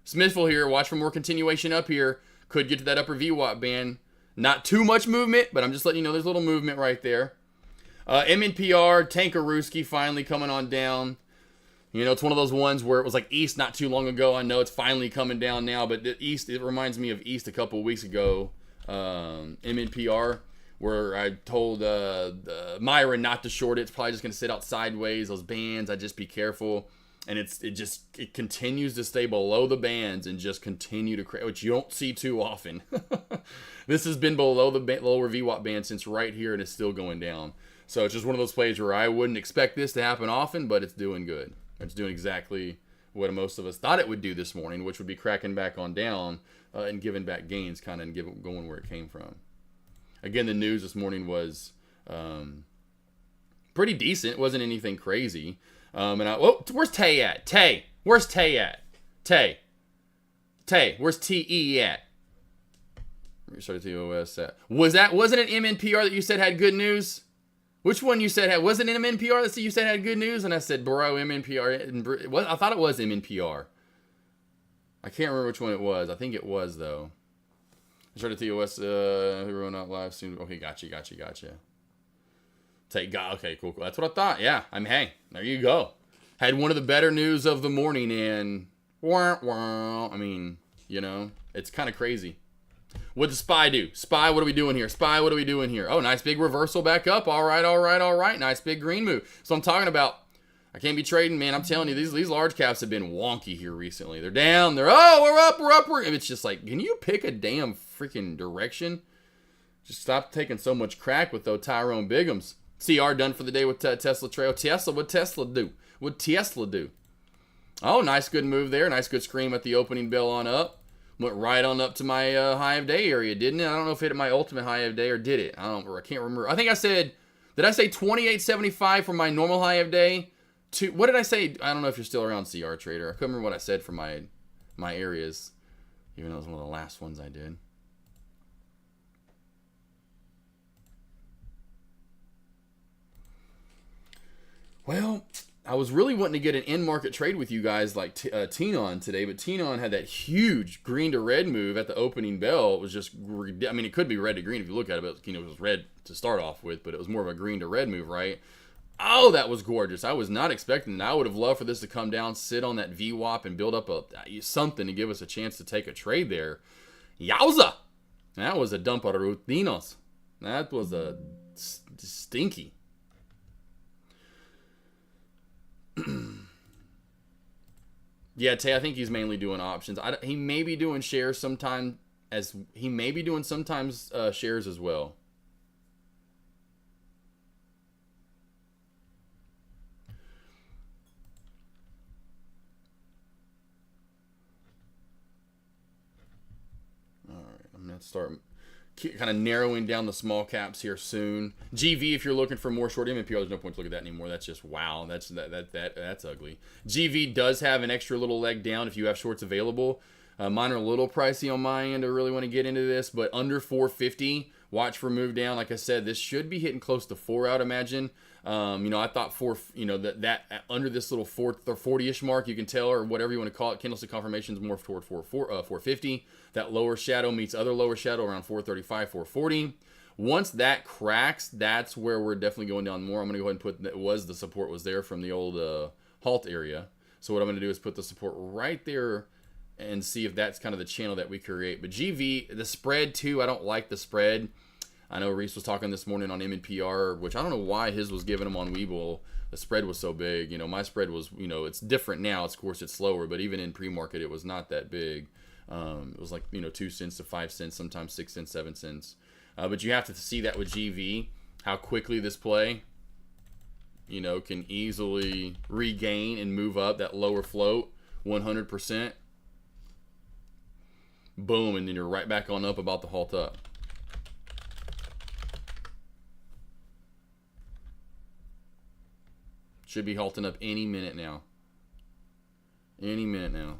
Smithville here, watch for more continuation up here. Could get to that upper VWAP band. Not too much movement, but I'm just letting you know there's a little movement right there. MNPR, Tankarooski finally coming on down. You know, it's one of those ones where it was like East not too long ago. I know it's finally coming down now, but the East, it reminds me of East a couple of weeks ago. MNPR, where I told Myra not to short it. It's probably just going to sit out sideways. Those bands, I'd just be careful. And it continues to stay below the bands and just continue to create, which you don't see too often. This has been below the lower VWAP band since right here, and it's still going down. So it's just one of those plays where I wouldn't expect this to happen often, but it's doing good. It's doing exactly what most of us thought it would do this morning, which would be cracking back on down and giving back gains, kind of going where it came from. Again, the news this morning was pretty decent. It wasn't anything crazy. Where's Tay at? Tay, where's Tay at? Tay, where's TE at? Restarted TOS at. Wasn't it MNPR that you said had good news? Which one you said had, wasn't it MNPR that you said had good news? And I said, bro, MNPR. I thought it was MNPR. I can't remember which one it was. I think it was, though. I started TOS, everyone out live soon. Okay, gotcha. Okay, cool. That's what I thought. Yeah, hey, there you go. Had one of the better news of the morning, and I mean, you know, it's kind of crazy. What does Spy do? Spy, what are we doing here? Spy, what are we doing here? Oh, nice big reversal back up. All right. Nice big green move. So I'm talking about, I can't be trading, man. I'm telling you, these large caps have been wonky here recently. They're down. We're up. It's just like, can you pick a damn freaking direction? Just stop taking so much crack with those Tyrone Biggums. CR done for the day with Tesla Trail. What'd Tesla do? Oh, nice good move there. Nice good scream at the opening bell on up. Went right on up to my high of day area, didn't it? I don't know if it hit my ultimate high of day or did it. I can't remember. I think I said, did I say 28.75 for my normal high of day? What did I say? I don't know if you're still around, CR Trader. I couldn't remember what I said for my areas, even though it was one of the last ones I did. Well, I was really wanting to get an in-market trade with you guys like Tenon today, but Tenon had that huge green to red move at the opening bell. It was just, I mean, it could be red to green if you look at it, but it was red to start off with, but it was more of a green to red move, right? Oh, that was gorgeous. I was not expecting that. I would have loved for this to come down, sit on that VWAP, and build up something to give us a chance to take a trade there. Yowza! That was a dump out of Rutinos. That was a stinky. Yeah, Tay, I think he's mainly doing options. He may be doing shares sometime sometimes shares as well. All right, I'm gonna start kind of narrowing down the small caps here soon. GV, if you're looking for more short MMPR, there's no point to look at that anymore. That's just wow. That's ugly. GV does have an extra little leg down if you have shorts available. Mine are a little pricey on my end. I really want to get into this, but under 450. Watch for move down. Like I said, this should be hitting close to 4. I would imagine. I thought 4. That under this little 440-ish mark, you can tell, or whatever you want to call it, candlestick confirmation is more toward 450. That lower shadow meets other lower shadow around 435, 440. Once that cracks, that's where we're definitely going down more. I'm going to go ahead and put that the support was there from the old halt area. So what I'm going to do is put the support right there and see if that's kind of the channel that we create. But GV, the spread too, I don't like the spread. I know Reese was talking this morning on MNPR, which I don't know why his was giving him on Webull. The spread was so big. My spread was, it's different now. Of course, it's slower, but even in pre-market, it was not that big. It was like, 2 cents to 5 cents, sometimes 6 cents, 7 cents. But you have to see that with GV, how quickly this play, can easily regain and move up that lower float 100%. Boom, and then you're right back on up about the halt up. Should be halting up any minute now. Any minute now.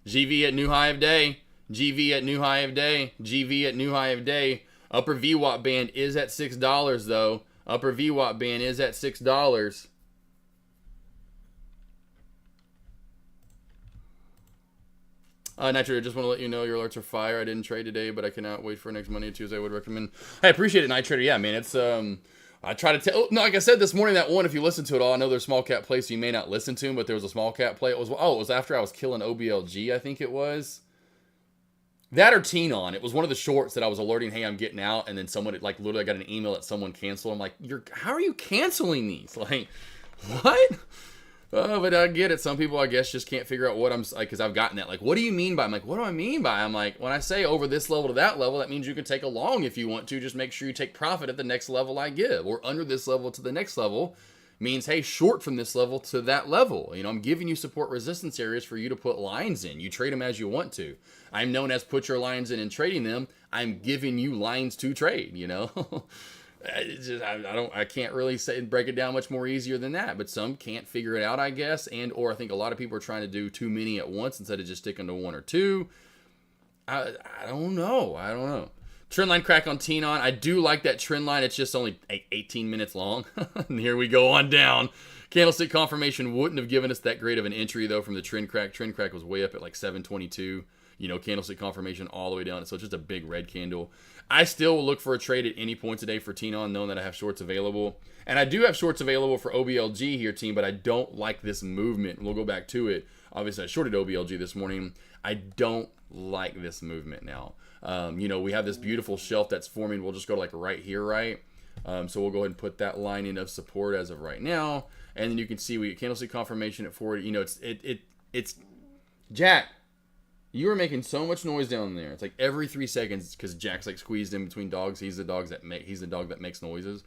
GV at new high of day. GV at new high of day. GV at new high of day. Upper VWAP band is at $6 though. Upper VWAP band is at $6. Nitro, I just want to let you know your alerts are fire. I didn't trade today, but I cannot wait for next Monday and Tuesday. I would recommend. Hey, I appreciate it, Nitro. Yeah, man, it's I try to tell. No, like I said this morning, that one. If you listen to it all, I know there's small cap play, so you may not listen to them, but there was a small cap play. It was after I was killing OBLG, I think it was. That or Tenon. It was one of the shorts that I was alerting, hey, I'm getting out, and then someone literally I got an email that someone canceled. I'm like, how are you canceling these? Like, what? But I get it. Some people, I guess, just can't figure out what I'm like, because I've gotten that. Like, what do you mean by? I'm like, what do I mean by? I'm like, when I say over this level to that level, that means you can take a long if you want to. Just make sure you take profit at the next level I give, or under this level to the next level. Means, hey, short from this level to that level. I'm giving you support resistance areas for you to put lines in. You trade them as you want to. I'm known as put your lines in and trading them. I'm giving you lines to trade, I can't really break it down much more easier than that, but some can't figure it out, I guess, or I think a lot of people are trying to do too many at once instead of just sticking to one or two. I don't know. Trend line crack on Tenon. I do like that trend line. It's just only 18 minutes long. And here we go on down. Candlestick confirmation wouldn't have given us that great of an entry, though, from the trend crack. Trend crack was way up at like 722. Candlestick confirmation all the way down. So it's just a big red candle. I still will look for a trade at any point today for Tenon, knowing that I have shorts available. And I do have shorts available for OBLG here, team, but I don't like this movement. We'll go back to it. Obviously, I shorted OBLG this morning. I don't like this movement now. We have this beautiful shelf that's forming. We'll just go to like right here, right? So we'll go ahead and put that line in of support as of right now. And then you can see we get candlestick confirmation at 40. It's Jack. You are making so much noise down there. It's like every 3 seconds because Jack's like squeezed in between dogs. He's the dog that makes noises.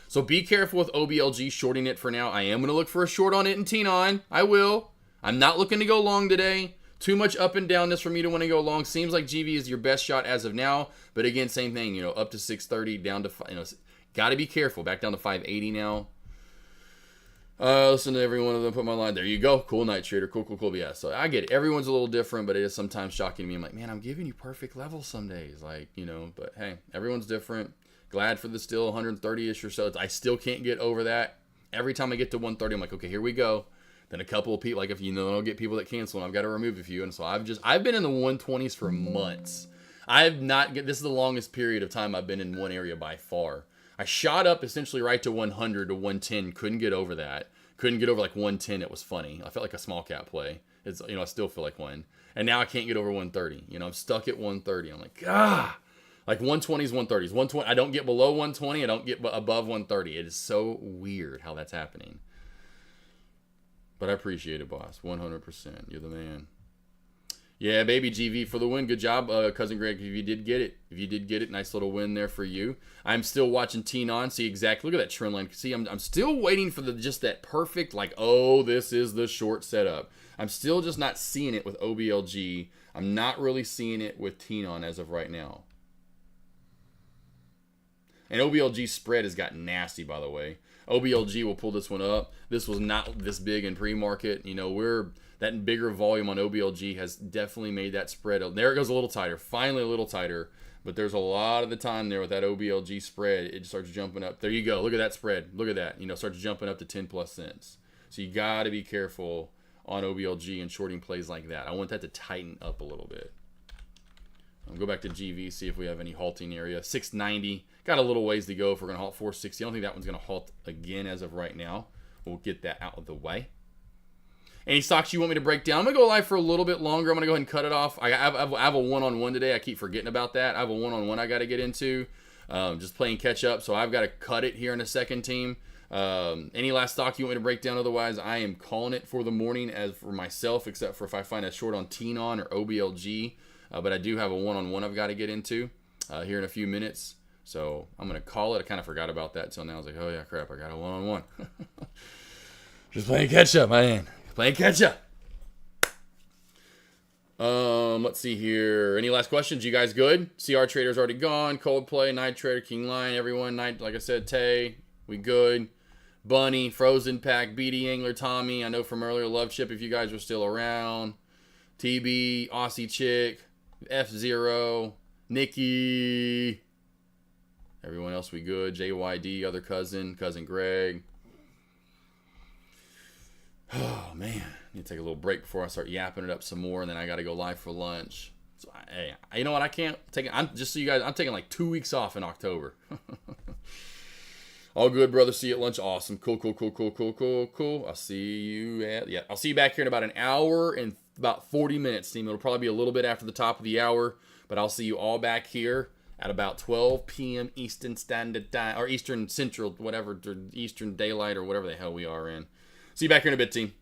So be careful with OBLG shorting it for now. I am going to look for a short on it in Tenon. I will. I'm not looking to go long today. Too much up and downness for me to want to go long. Seems like GV is your best shot as of now. But again, same thing. Up to 630, down to got to be careful. Back down to 580 now. Listen to every one of them. Put my line. There you go. Cool night trader. Cool. But yeah, so I get it. Everyone's a little different, but it is sometimes shocking to me. I'm like, man, I'm giving you perfect levels some days. But hey, everyone's different. Glad for the still 130-ish or so. I still can't get over that. Every time I get to 130, I'm like, okay, here we go. Then a couple of people, like if you know, I'll get people that cancel, and I've got to remove a few. And so I've been in the 120s for months. I've not get this is the longest period of time I've been in one area by far. I shot up essentially right to 100 to 110. Couldn't get over that. Couldn't get over like 110. It was funny. I felt like a small cap play. It's, you know, I still feel like one. And now I can't get over 130. You know, I'm stuck at 130. I'm like, like 120s, 130s, 120. I don't get below 120. I don't get above 130. It is so weird how that's happening. But I appreciate it, boss. 100%. You're the man. Yeah, baby, GV for the win. Good job, Cousin Greg, if you did get it. If you did get it, nice little win there for you. I'm still watching T-Non. See exactly. Look at that trend line. See, I'm still waiting for just that perfect, like, oh, this is the short setup. I'm still just not seeing it with OBLG. I'm not really seeing it with T-Non as of right now. And OBLG spread has gotten nasty, by the way. OBLG will pull this one up. This was not this big in pre-market. You know, that bigger volume on OBLG has definitely made that spread. There it goes a little tighter. Finally a little tighter. But there's a lot of the time there with that OBLG spread. It just starts jumping up. There you go. Look at that spread. Look at that. You know, starts jumping up to 10 plus cents. So you got to be careful on OBLG and shorting plays like that. I want that to tighten up a little bit. I'll go back to GV, see if we have any halting area. 690. Got a little ways to go if we're going to halt 460. I don't think that one's going to halt again as of right now. We'll get that out of the way. Any stocks you want me to break down? I'm going to go live for a little bit longer. I'm going to go ahead and cut it off. I have a one-on-one today. I keep forgetting about that. I have a one-on-one I got to get into. Just playing catch-up, so I've got to cut it here in a second, team. Any last stock you want me to break down? Otherwise, I am calling it for the morning as for myself, except for if I find a short on T-Non or OBLG. But I do have a one-on-one I've got to get into here in a few minutes. So I'm going to call it. I kind of forgot about that until now. I was like, oh, yeah, crap, I got a one-on-one. Just playing catch-up, man. Playing catch-up. Let's see here. Any last questions? You guys good? CR Trader's already gone. Coldplay, Night Trader, King Lion, everyone. Night, like I said, Tay, we good. Bunny, Frozen Pack, BD Angler, Tommy. I know from earlier, Love Chip, if you guys are still around. TB, Aussie Chick, F0, Nikki. Everyone else we good. JYD, other cousin Greg. Oh, man. I need to take a little break before I start yapping it up some more, and then I got to go live for lunch. So, hey, you know what? I can't take it. Just so you guys, I'm taking like 2 weeks off in October. All good, brother. See you at lunch. Awesome. Cool. I'll see you I'll see you back here in about an hour and about 40 minutes, team. It'll probably be a little bit after the top of the hour, but I'll see you all back here at about 12 p.m. Eastern Standard Time, or Eastern Central, whatever, or Eastern Daylight, or whatever the hell we are in. See you back here in a bit, team.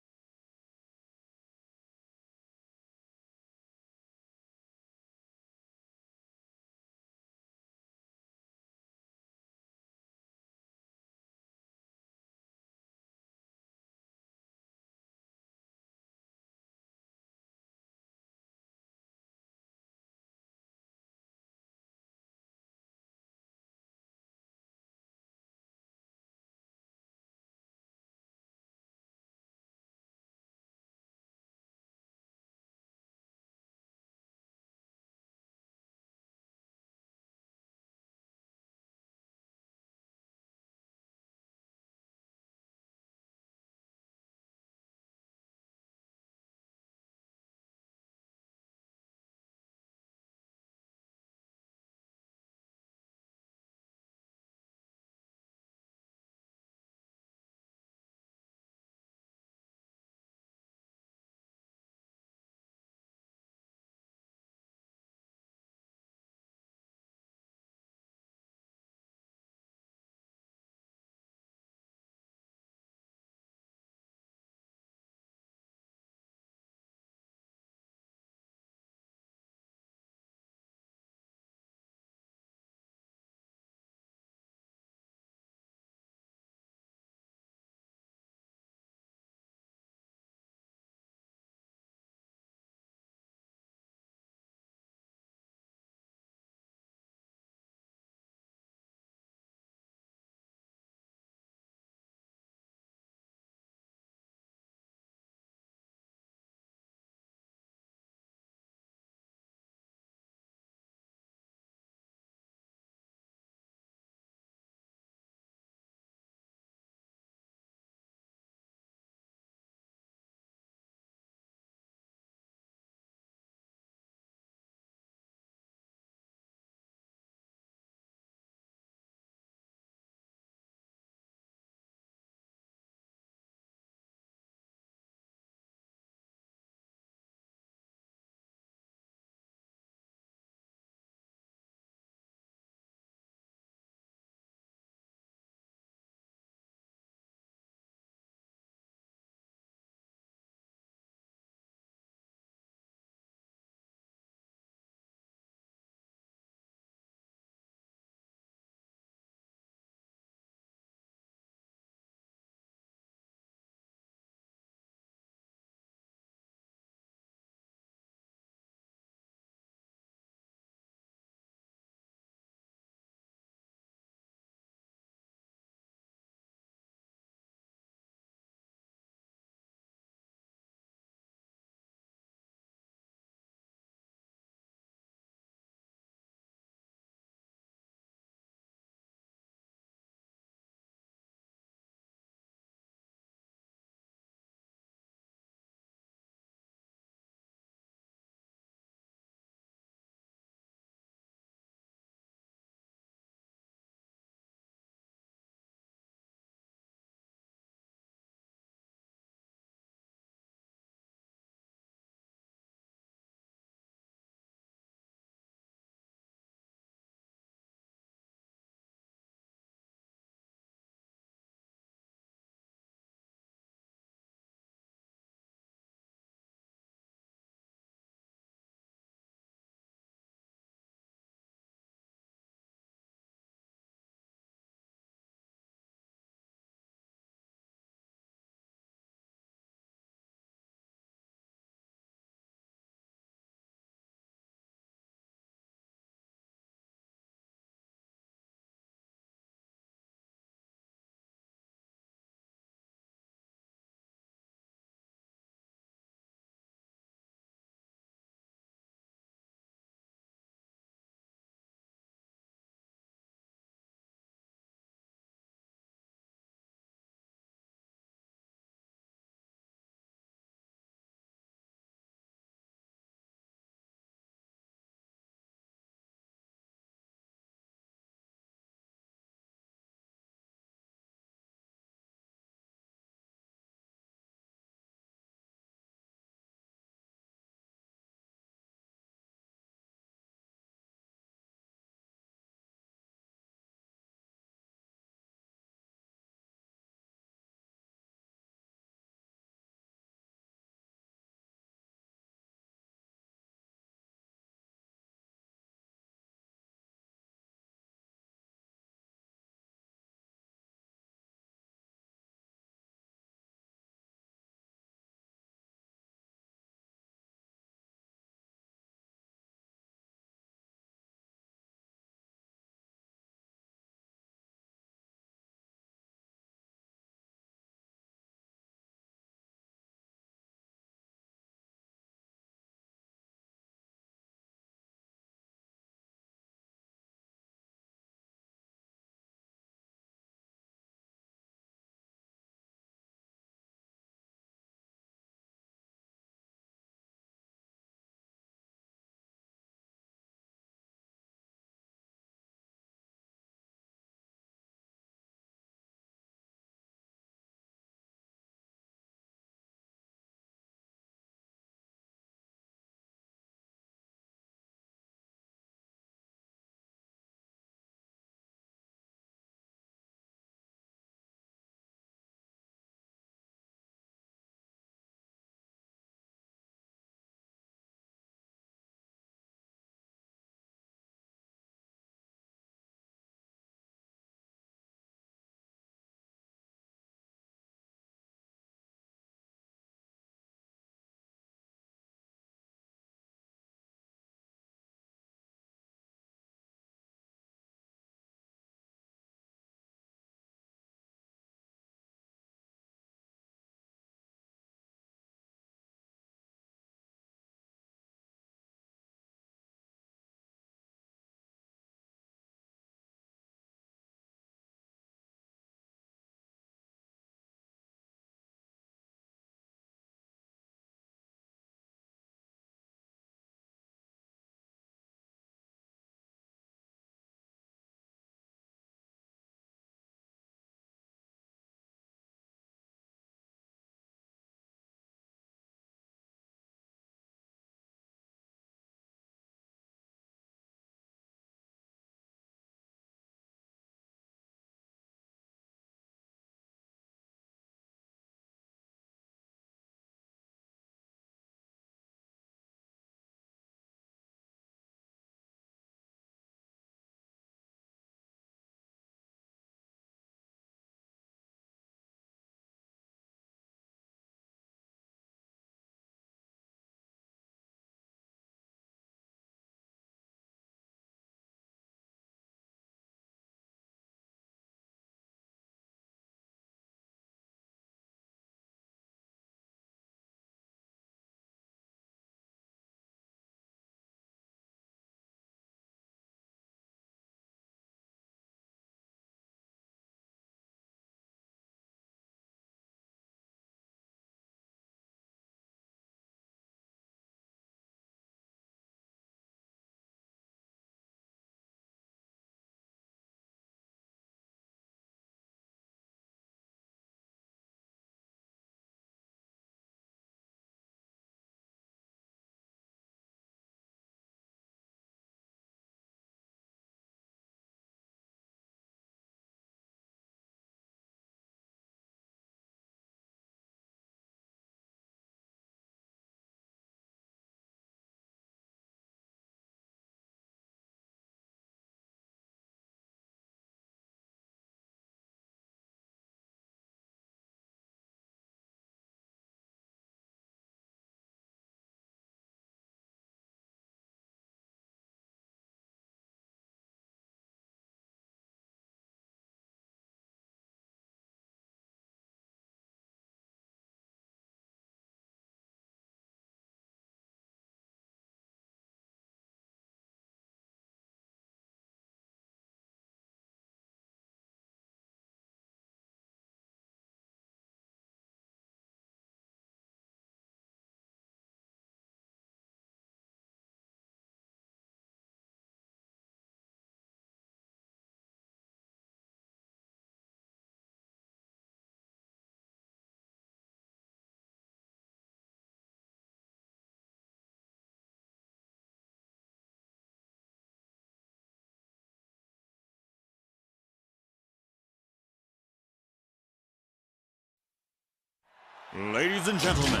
Ladies and gentlemen,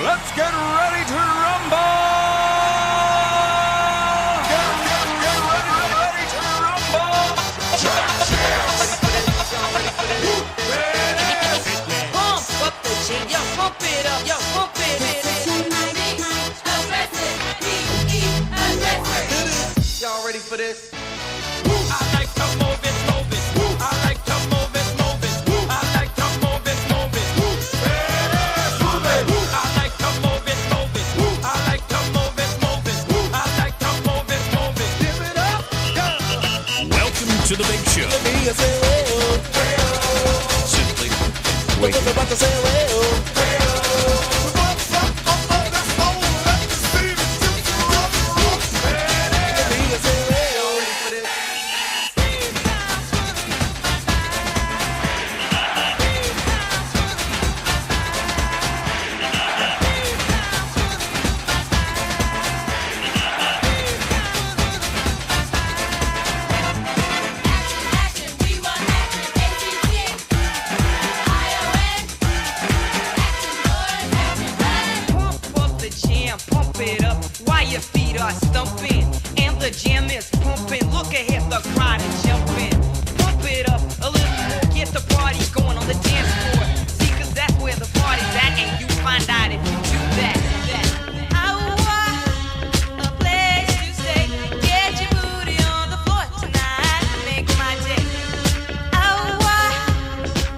let's get ready to rumble! Ready to rumble! Pump up the jam, yo, pump it up, yo, pump it. Y'all ready for this? I like to move it, move it. I like to move it, move it. I like to move it, move it. I like to move it, move it. I like to move it, move it. I like to move it, move it. Give it up, go! Welcome to the big show. Simply wait. Pump up the jam, pump it up while your feet are stumping. And the jam is pumping. Look ahead, the crowd is jumping. Pump it up a little more, get the party going on the dance floor. See, 'cause that's where the party's at, and you find out if you do that. I want a place to stay. Get your booty on the floor tonight, make my day. I want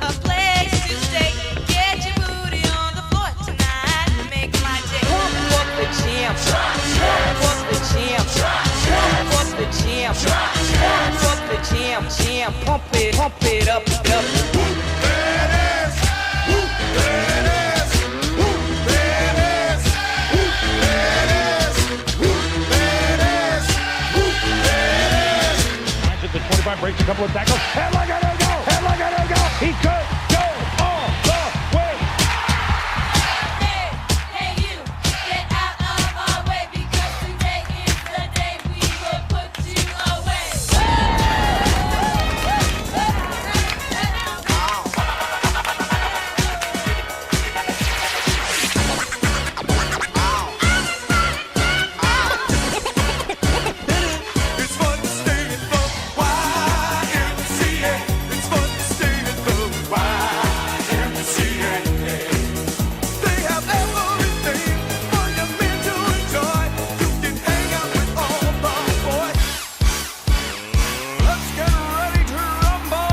a place to stay. Get your booty on the floor tonight, make my day. Pump up the jam, pump up the jam, pump up the jam, pump up the jam, pump it up, up. At the 25, breaks a couple of tackles. Headlock, go! Headlock, go! He could go all the way. Hey you, get out of our way because today is the day we will put you away. It's fun to stay in the YMCA. It's fun to stay in the YMCA. They have everything for your men to enjoy. You can hang out with all the boys. Let's get ready to rumble.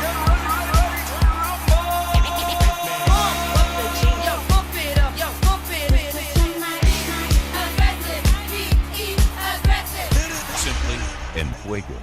Get ready to rumble. Pump up the jam, yo, pump it up, yo, pump it. Aggressive, be aggressive. Simply en fuego.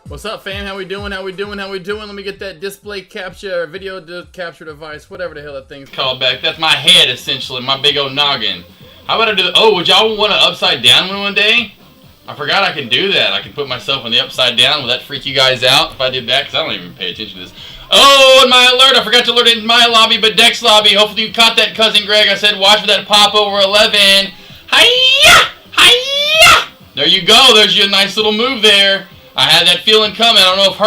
What's up, fam? How we doing? How we doing? How we doing? Let me get that display capture, video capture device, whatever the hell that thing's called back. That's my head, essentially, my big old noggin. How about I do? Oh, would y'all want an upside down one day? I forgot I can do that. I can put myself on the upside down. Will that freak you guys out if I did that? Because I don't even pay attention to this. Oh, and my alert. I forgot to alert it in my lobby, but Dex lobby. Hopefully you caught that, Cousin Greg. I said watch for that pop over 11. Hiya! Hiya! There you go. There's your nice little move there. I had that feeling coming. I don't know if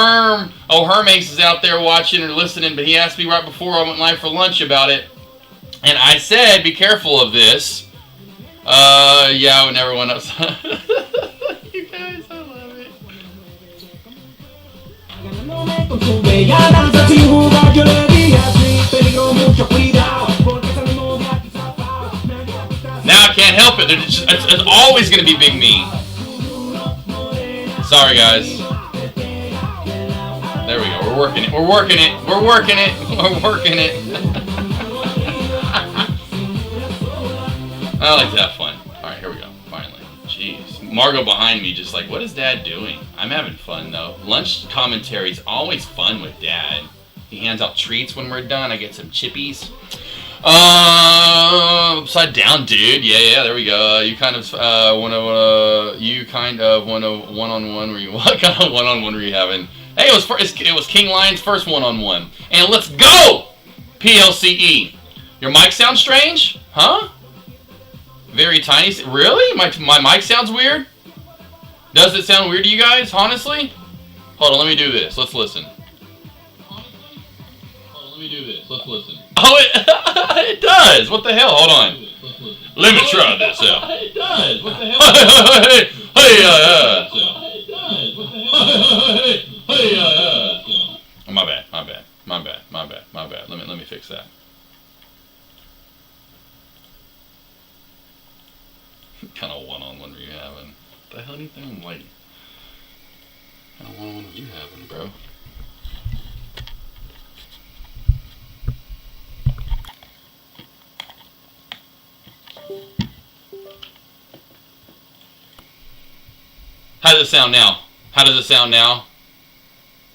Hermace is out there watching or listening, but he asked me right before I went live for lunch about it. And I said, be careful of this. Yeah, when everyone else. You guys, I love it. Now I can't help it. It's always going to be Big Me. Sorry, guys. There we go. We're working it. We're working it. We're working it. We're working it. I like to have fun. All right, here we go. Finally. Jeez. Margot behind me just like, what is Dad doing? I'm having fun, though. Lunch commentary is always fun with Dad. He hands out treats when we're done. I get some chippies. Upside down, dude. Yeah, there we go. You kind of one-on-one were you? What kind of one-on-one were you having? Hey, Hey, it was King Lion's first one-on-one. And let's go! PLCE. Your mic sounds strange? Huh? Very tiny. Really? My mic sounds weird? Does it sound weird to you guys, honestly? Hold on, let me do this. Let's listen. Oh, it does. What the hell? Hold on. Let me try this out. It does. What the hell? Oh, my bad. Let me fix that. What kind of one-on-one were you having? What the hell do you think I'm like? What kind of one-on-one were you having, bro? How does it sound now? How does it sound now?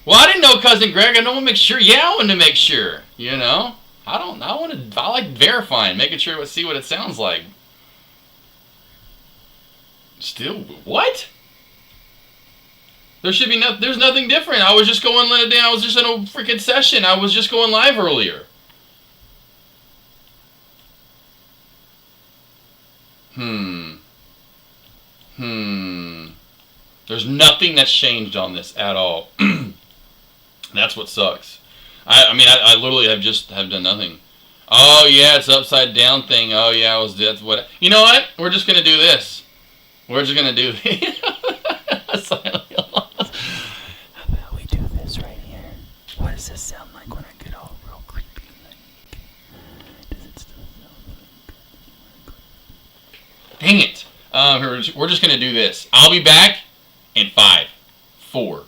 Well, I didn't know, Cousin Greg. I don't want to make sure. Yeah, I wanted to make sure. You know, I like verifying, making sure see what it sounds like. Still, what? There should be there's nothing different. I was just going let it down. I was just in a freaking session. I was just going live earlier. There's nothing that's changed on this at all. That's what sucks. I mean, I literally have done nothing. Oh yeah, it's upside down thing. Oh yeah, that's what. You know what? We're just gonna do this. We're just gonna do this. How about we do this right here? What does this sound like when I get all real creepy? Does it still sound? Dang it. We're just gonna do this. I'll be back in 5, 4,